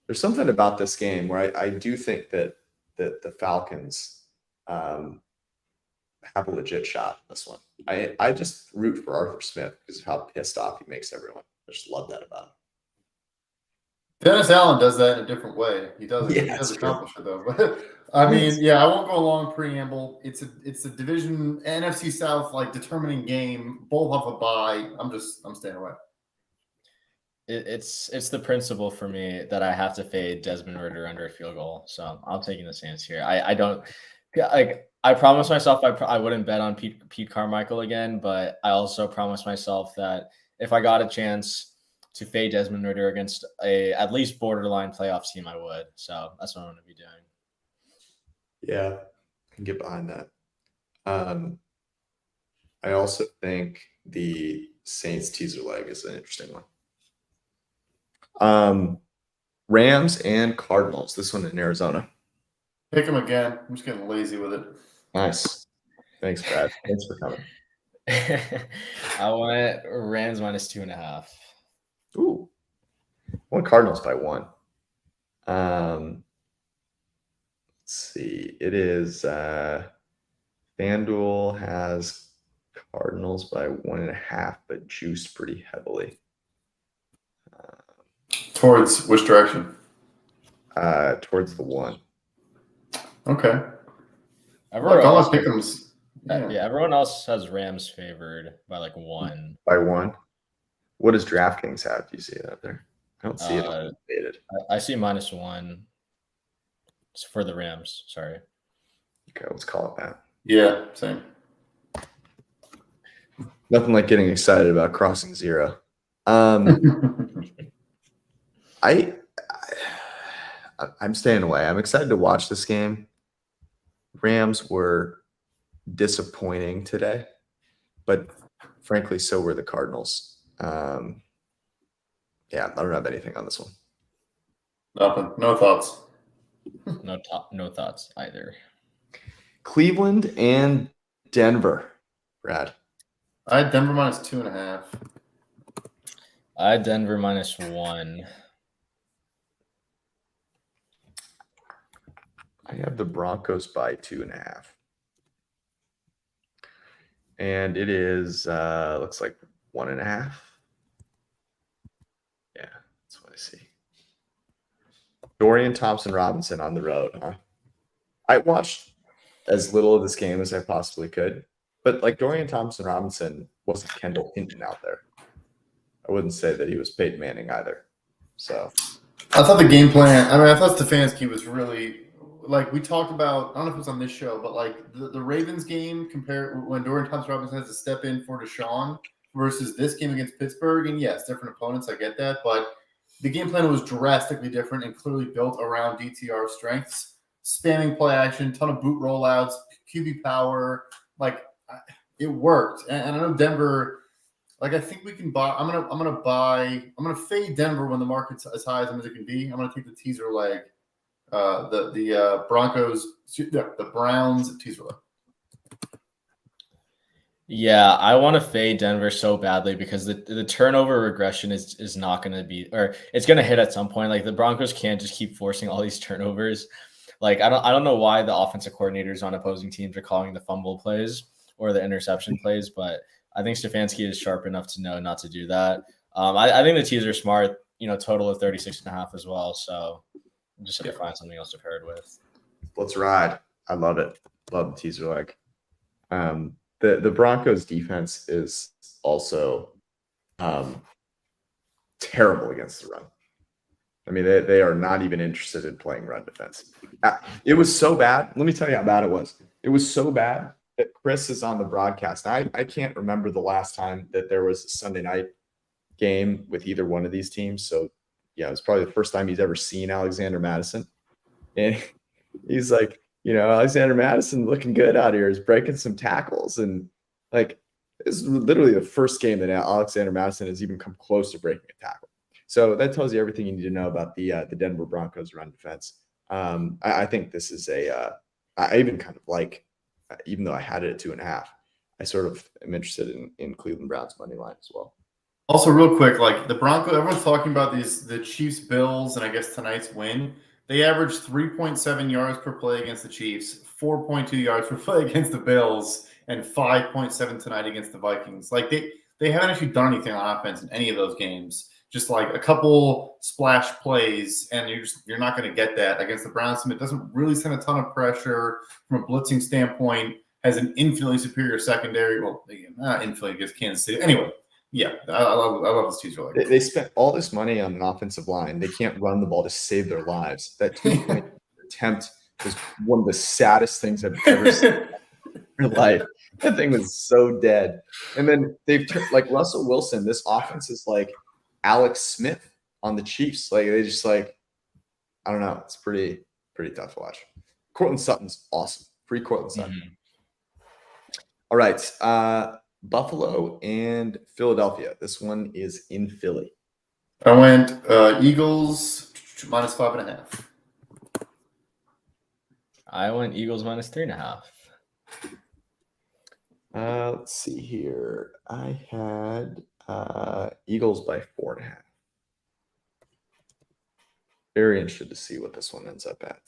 There's something about this game where I do think that the Falcons have a legit shot in this one. I just root for Arthur Smith because of how pissed off he makes everyone. I just love that about him. Dennis Allen does that in a different way. He does True. accomplish it though. But I mean, yeah, I won't go a long preamble. It's a division NFC South like determining game. Both have a bye. I'm staying away. It's the principle for me that I have to fade Desmond Ridder under a field goal. So I'm taking the Saints here. I don't like. I promised myself I wouldn't bet on Pete Carmichael again, but I also promised myself that if I got a chance to fade Desmond Ridder against a at least borderline playoff team, I would. So that's what I'm going to be doing. Yeah, I can get behind that. I also think the Saints teaser leg is an interesting one. Rams and Cardinals. This one in Arizona. Pick them again. I'm just getting lazy with it. Nice. Thanks, Brad. Thanks for coming. I went Rams -2.5. Ooh. One Cardinals by 1. Let's see. It is FanDuel has Cardinals by 1.5, but juiced pretty heavily. Towards which direction? Towards the 1. Okay. Everyone else, Yeah. everyone else has Rams favored by like 1. By 1. What does DraftKings have? Do you see it out there? I don't see it updated. I see -1 for the Rams. Sorry. Okay, let's call it that. Yeah, same. Nothing like getting excited about crossing 0. I'm staying away. I'm excited to watch this game. Rams were disappointing today, but frankly, so were the Cardinals. Yeah, I don't have anything on this one. Nothing. No thoughts. No thoughts either. Cleveland and Denver, Brad. I had Denver -2.5. I had Denver -1. I have the Broncos by 2.5. And it is looks like 1.5. Yeah, that's what I see. Dorian Thompson-Robinson on the road, huh? I watched as little of this game as I possibly could, but like Dorian Thompson-Robinson wasn't Kendall Hinton out there. I wouldn't say that he was Peyton Manning either. So I thought the game plan. I thought Stefanski was really like we talked about. I don't know if it was on this show, but like the Ravens game compared when Dorian Thompson-Robinson has to step in for Deshaun versus this game against Pittsburgh. And yes, different opponents. I get that, but the game plan was drastically different and clearly built around DTR strengths, spamming play action, ton of boot rollouts, QB power. Like it worked, and I know Denver. Like I think we can buy. I'm gonna fade Denver when the market's as high as it can be. I'm gonna take the teaser leg, the Browns teaser leg. Yeah, I want to fade Denver so badly because the turnover regression is not going to be, or it's going to hit at some point. Like the Broncos can't just keep forcing all these turnovers. Like I don't know why the offensive coordinators on opposing teams are calling the fumble plays or the interception plays, but I think Stefanski is sharp enough to know not to do that. I think the teaser smart, total of 36.5 as well. So I'm just going to find something else to pair it with. let's ride. I love it. Love the teaser leg. The Broncos defense is also terrible against the run. I mean, they are not even interested in playing run defense. It was so bad. Let me tell you how bad it was. It was so bad that Chris is on the broadcast. I can't remember the last time that there was a Sunday night game with either one of these teams. So, yeah, it was probably the first time he's ever seen Alexander Madison. And he's like, Alexander Madison looking good out here. He's breaking some tackles. And, like, this is literally the first game that Alexander Madison has even come close to breaking a tackle. So that tells you everything you need to know about the Denver Broncos run defense. I think this is I even kind of like, even though I had it at 2.5, I sort of am interested in Cleveland Browns money line as well. Also, real quick, like the Broncos, everyone's talking about the Chiefs, Bills, and I guess tonight's win. They averaged 3.7 yards per play against the Chiefs, 4.2 yards per play against the Bills and 5.7 tonight against the Vikings. Like they haven't actually done anything on offense in any of those games. Just like a couple splash plays, and you're not going to get that against the Browns. It doesn't really send a ton of pressure from a blitzing standpoint. Has an infinitely superior secondary. Well, not infinitely against Kansas City. Anyway, yeah, I love this teaser. Like They spent all this money on an offensive line. They can't run the ball to save their lives. That 2-point attempt was one of the saddest things I've ever seen in my life. That thing was so dead. And then they've like Russell Wilson. This offense is like Alex Smith on the Chiefs. Like they just like, I don't know. It's pretty tough to watch. Cortland Sutton's awesome. Free Cortland Sutton. Mm-hmm. All right. Buffalo and Philadelphia. This one is in Philly. I went Eagles minus 5.5. I went Eagles minus 3.5. Let's see here. I had Eagles by 4.5. Very interested to see what this one ends up at.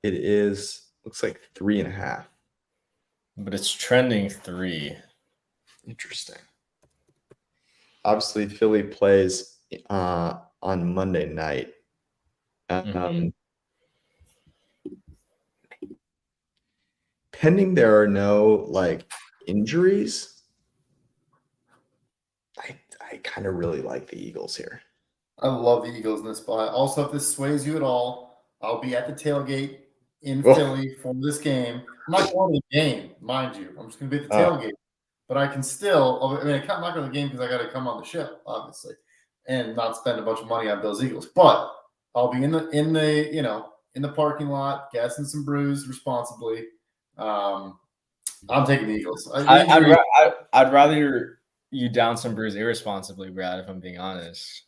It looks like 3.5. But it's trending 3. Interesting. Obviously, Philly plays on Monday night. Pending there are no like injuries, I kind of really like the Eagles here. I love the Eagles in this spot. Also, if this sways you at all, I'll be at the tailgate in Philly for this game. I'm not going to the game, mind you. I'm just going to be at the tailgate. But I can still, I mean, I'm not going to the game because I got to come on the show, obviously, and not spend a bunch of money on those Eagles. But I'll be in the parking lot, gassing some brews responsibly. I'm taking the Eagles. I'd rather you down some brews irresponsibly, Brad, if I'm being honest.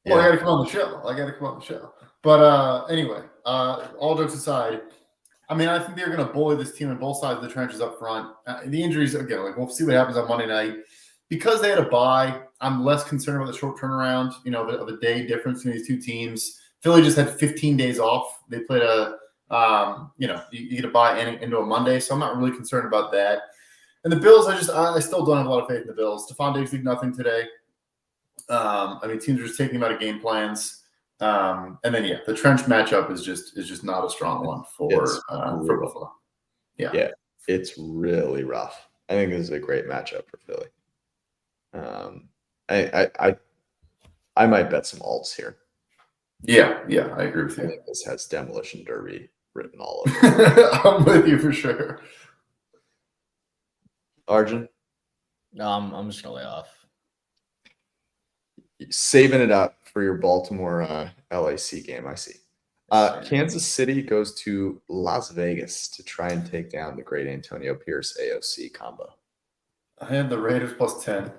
Well, I got to come on the show. But anyway, all jokes aside, I mean, I think they're going to bully this team on both sides of the trenches up front. The injuries, again, like we'll see what happens on Monday night. Because they had a bye, I'm less concerned about the short turnaround, of a day difference between these two teams. Philly just had 15 days off. They played you get a bye into a Monday, so I'm not really concerned about that. And the Bills, I still don't have a lot of faith in the Bills. Stephon Diggs did nothing today. Teams are just taking him out of game plans. And then the trench matchup is just not a strong one for Buffalo. Yeah, it's really rough. I think this is a great matchup for Philly. I might bet some alts here. Yeah, I agree with you. I think this has Demolition Derby written all over it. I'm with you for sure. Arjun? No, I'm just gonna lay off. Saving it up for your Baltimore LAC game, I see. Kansas City goes to Las Vegas to try and take down the great Antonio Pierce AOC combo. I had the Raiders plus 10.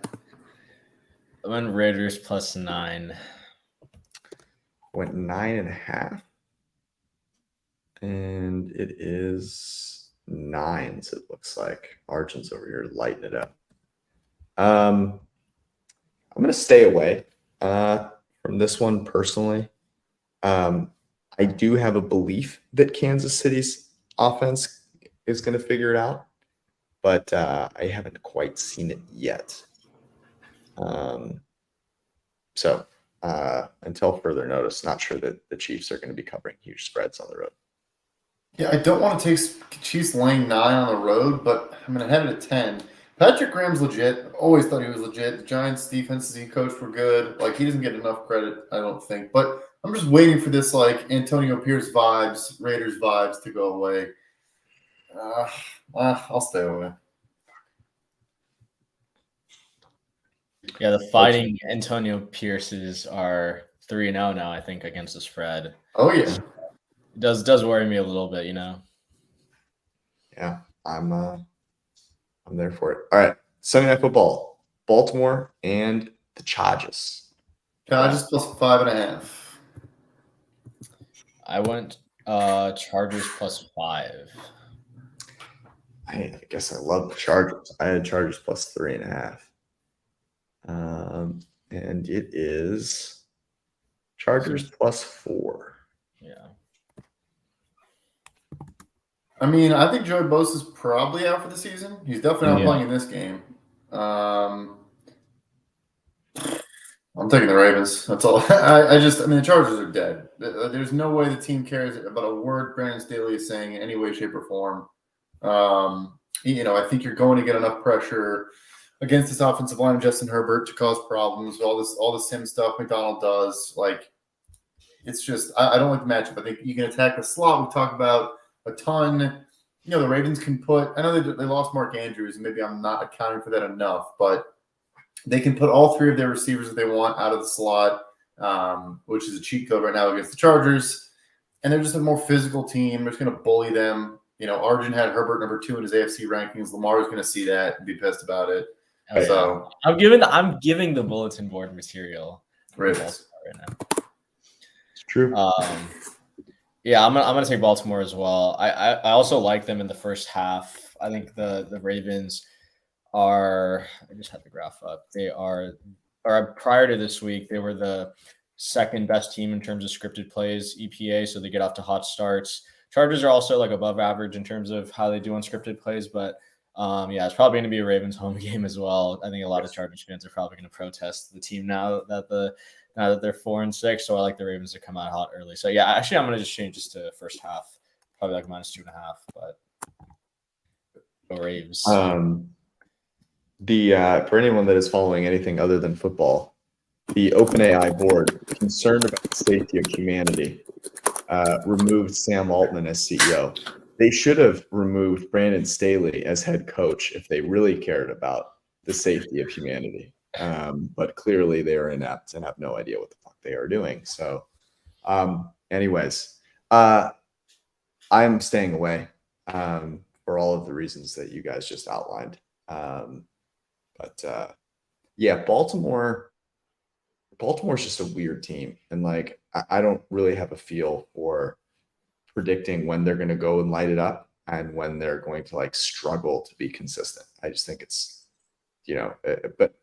I went Raiders plus 9. Went 9.5. And it is 9s, it looks like. Arjun's over here lighting it up. I'm going to stay away from this one personally. I do have a belief that Kansas City's offense is going to figure it out, but I haven't quite seen it yet. So until further notice, not sure that the Chiefs are going to be covering huge spreads on the road. Yeah, I don't want to take Chiefs laying 9 on the road, but I'm going to head it at 10. Patrick Graham's legit. Always thought he was legit. The Giants' defenses he coached were good. Like, he doesn't get enough credit, I don't think. But I'm just waiting for this, like, Antonio Pierce vibes, Raiders vibes to go away. I'll stay away. Yeah, the Fighting Antonio Pierces are 3-0 now, I think, against the spread. Oh, yeah. It does worry me a little bit, Yeah, I'm there for it. All right, Sunday Night Football, Baltimore and the Chargers. Chargers plus 5.5. I went Chargers plus 5. I guess I love the Chargers. I had Chargers plus 3.5. And it is Chargers plus 4. Yeah. I mean, I think Joey Bosa's probably out for the season. He's definitely not Yeah. playing in this game. I'm taking the Ravens. That's all. I mean, the Chargers are dead. There's no way the team cares about a word Brandon Staley is saying in any way, shape, or form. I think you're going to get enough pressure against this offensive line of Justin Herbert to cause problems. All this Sim stuff McDonald does, it's just I don't like the matchup. I think you can attack the slot. We talk about a ton. The Ravens can put. I know they lost Mark Andrews, and maybe I'm not accounting for that enough, but they can put all three of their receivers that they want out of the slot, which is a cheat code right now against the Chargers. And they're just a more physical team. They're just going to bully them. Arjun had Herbert number 2 in his AFC rankings. Lamar's going to see that and be pissed about it. Oh, So I'm giving the bulletin board material Ravens right now. It's true. Yeah, I'm gonna take Baltimore as well. I also like them in the first half. I think the Ravens are. I just had the graph up. They are, or prior to this week, they were the second best team in terms of scripted plays EPA. So they get off to hot starts. Chargers are also above average in terms of how they do unscripted plays, but it's probably going to be a Ravens home game as well. I think a lot of Chargers fans are probably going to protest the team now that they're 4-6. So I like the Ravens to come out hot early. So yeah, actually I'm going to just change this to first half, probably -2.5. But go Ravens. For anyone that is following anything other than football, the OpenAI board, concerned about the safety of humanity, removed Sam Altman as CEO. They should have removed Brandon Staley as head coach if they really cared about the safety of humanity. But clearly they are inept and have no idea what the fuck they are doing. So anyways, I'm staying away for all of the reasons that you guys just outlined. Baltimore's just a weird team. And I don't really have a feel for predicting when they're going to go and light it up and when they're going to struggle to be consistent. I just think it's, but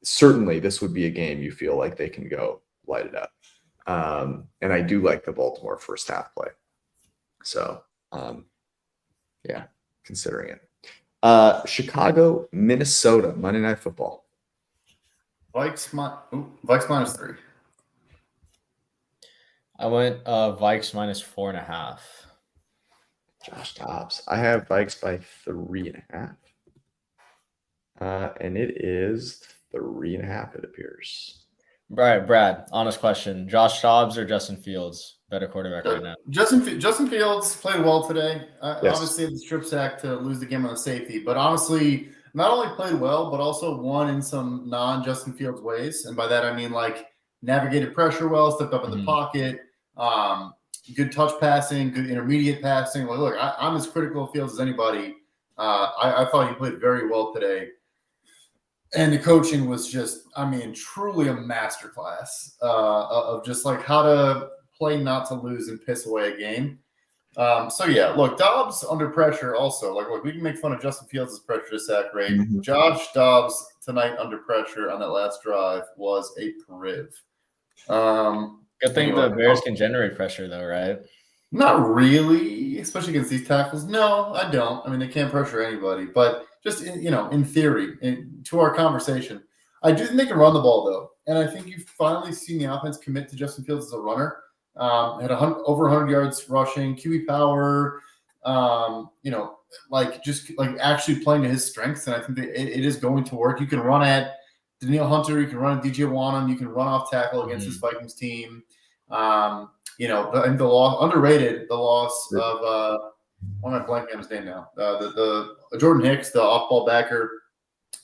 certainly this would be a game you feel like they can go light it up. And I do like the Baltimore first half play. So, considering it. Chicago, Minnesota, Monday Night Football. Vikes -3. I went Vikes -4.5. Josh Dobbs. I have Vikes by 3.5. And it is 3.5, it appears. Right, Brad, honest question. Josh Dobbs or Justin Fields? Better quarterback right now. Justin Fields played well today. Yes. Obviously had the strip sack to lose the game on the safety, but honestly, not only played well, but also won in some non-Justin Fields ways. And by that, I mean navigated pressure well, stepped up in the pocket, good touch passing, good intermediate passing. Look, I'm as critical of Fields as anybody. I thought he played very well today. And the coaching was just, truly a masterclass of just how to play not to lose and piss away a game. Look, Dobbs under pressure also. Look, we can make fun of Justin Fields' pressure to sack rate. Mm-hmm. Josh Dobbs tonight under pressure on that last drive was a priv. Good thing the Bears can generate pressure though, right? Not really, especially against these tackles. No, I don't. They can't pressure anybody, but just in theory, to our conversation, I do think they can run the ball though, and I think you've finally seen the offense commit to Justin Fields as a runner. Had over 100 yards rushing, QB power, actually playing to his strengths, and I think that it is going to work. You can run at Daniil Hunter, you can run at DJ Wanham, you can run off tackle against this Vikings team. And the loss underrated the loss of why am I blanking on his name now? The Jordan Hicks, the off-ball backer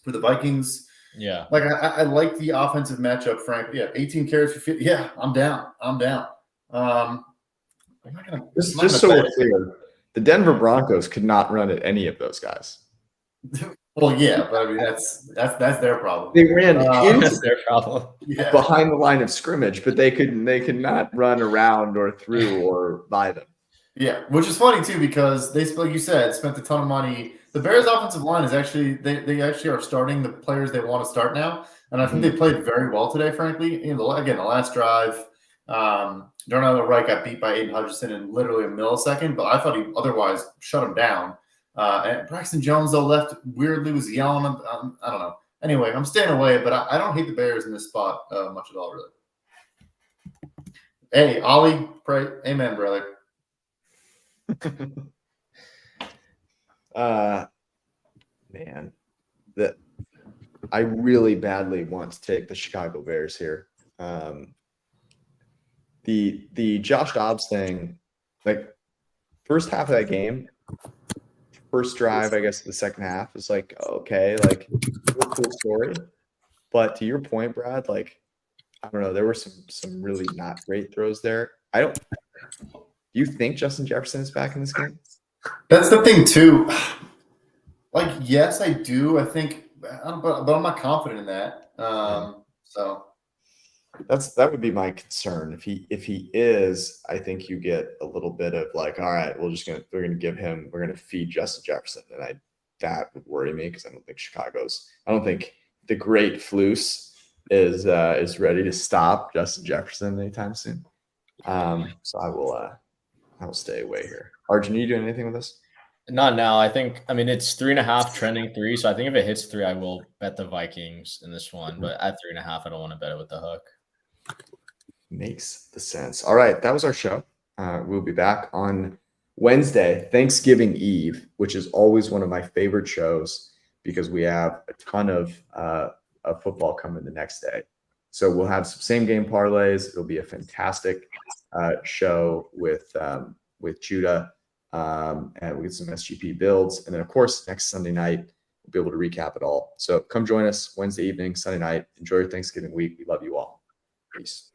for the Vikings. Yeah. I like the offensive matchup, Frank. Yeah, 18 carries for 50. Yeah, I'm down. Just so we're clear, the Denver Broncos could not run at any of those guys. Well, yeah, but that's their problem. They ran That's their problem. Yeah. behind the line of scrimmage, but they could not run around or through or by them. Yeah, which is funny too because they, like you said, spent a ton of money. The Bears' offensive line is actually they actually are starting the players they want to start now, and I think they played very well today. Frankly, again, the last drive, Darnell Wright got beat by Aiden Hutchinson in literally a millisecond, but I thought he otherwise shut him down. And Braxton Jones, though, left weirdly, was yelling. I don't know. Anyway, I'm staying away, but I don't hate the Bears in this spot much at all, really. Hey, Ollie, pray. Amen, brother. Man, I really badly want to take the Chicago Bears here. The Josh Dobbs thing, like first half of that game, first drive, I guess the second half is like, okay, like cool story. But to your point, Brad, like, I don't know, there were some really not great throws there. Do you think Justin Jefferson is back in this game? That's the thing too. Like, yes, I do. I think, but I'm not confident in that. So that would be my concern. If he is, I think you get a little bit of like, all right, we're gonna feed Justin Jefferson, and that would worry me because I don't think the great Flus is ready to stop Justin Jefferson anytime soon. So I will stay away here. Arjun, are you doing anything with this? Not now. I mean, it's 3.5 trending 3. So I think if it hits 3, I will bet the Vikings in this one. But at 3.5, I don't want to bet it with the hook. Makes the sense. All right. That was our show. We'll be back on Wednesday, Thanksgiving Eve, which is always one of my favorite shows because we have a ton of football coming the next day. So we'll have some same game parlays. It'll be a fantastic show with Judah. And we get some SGP builds. And then, of course, next Sunday night, we'll be able to recap it all. So come join us Wednesday evening, Sunday night. Enjoy your Thanksgiving week. We love you all. Peace.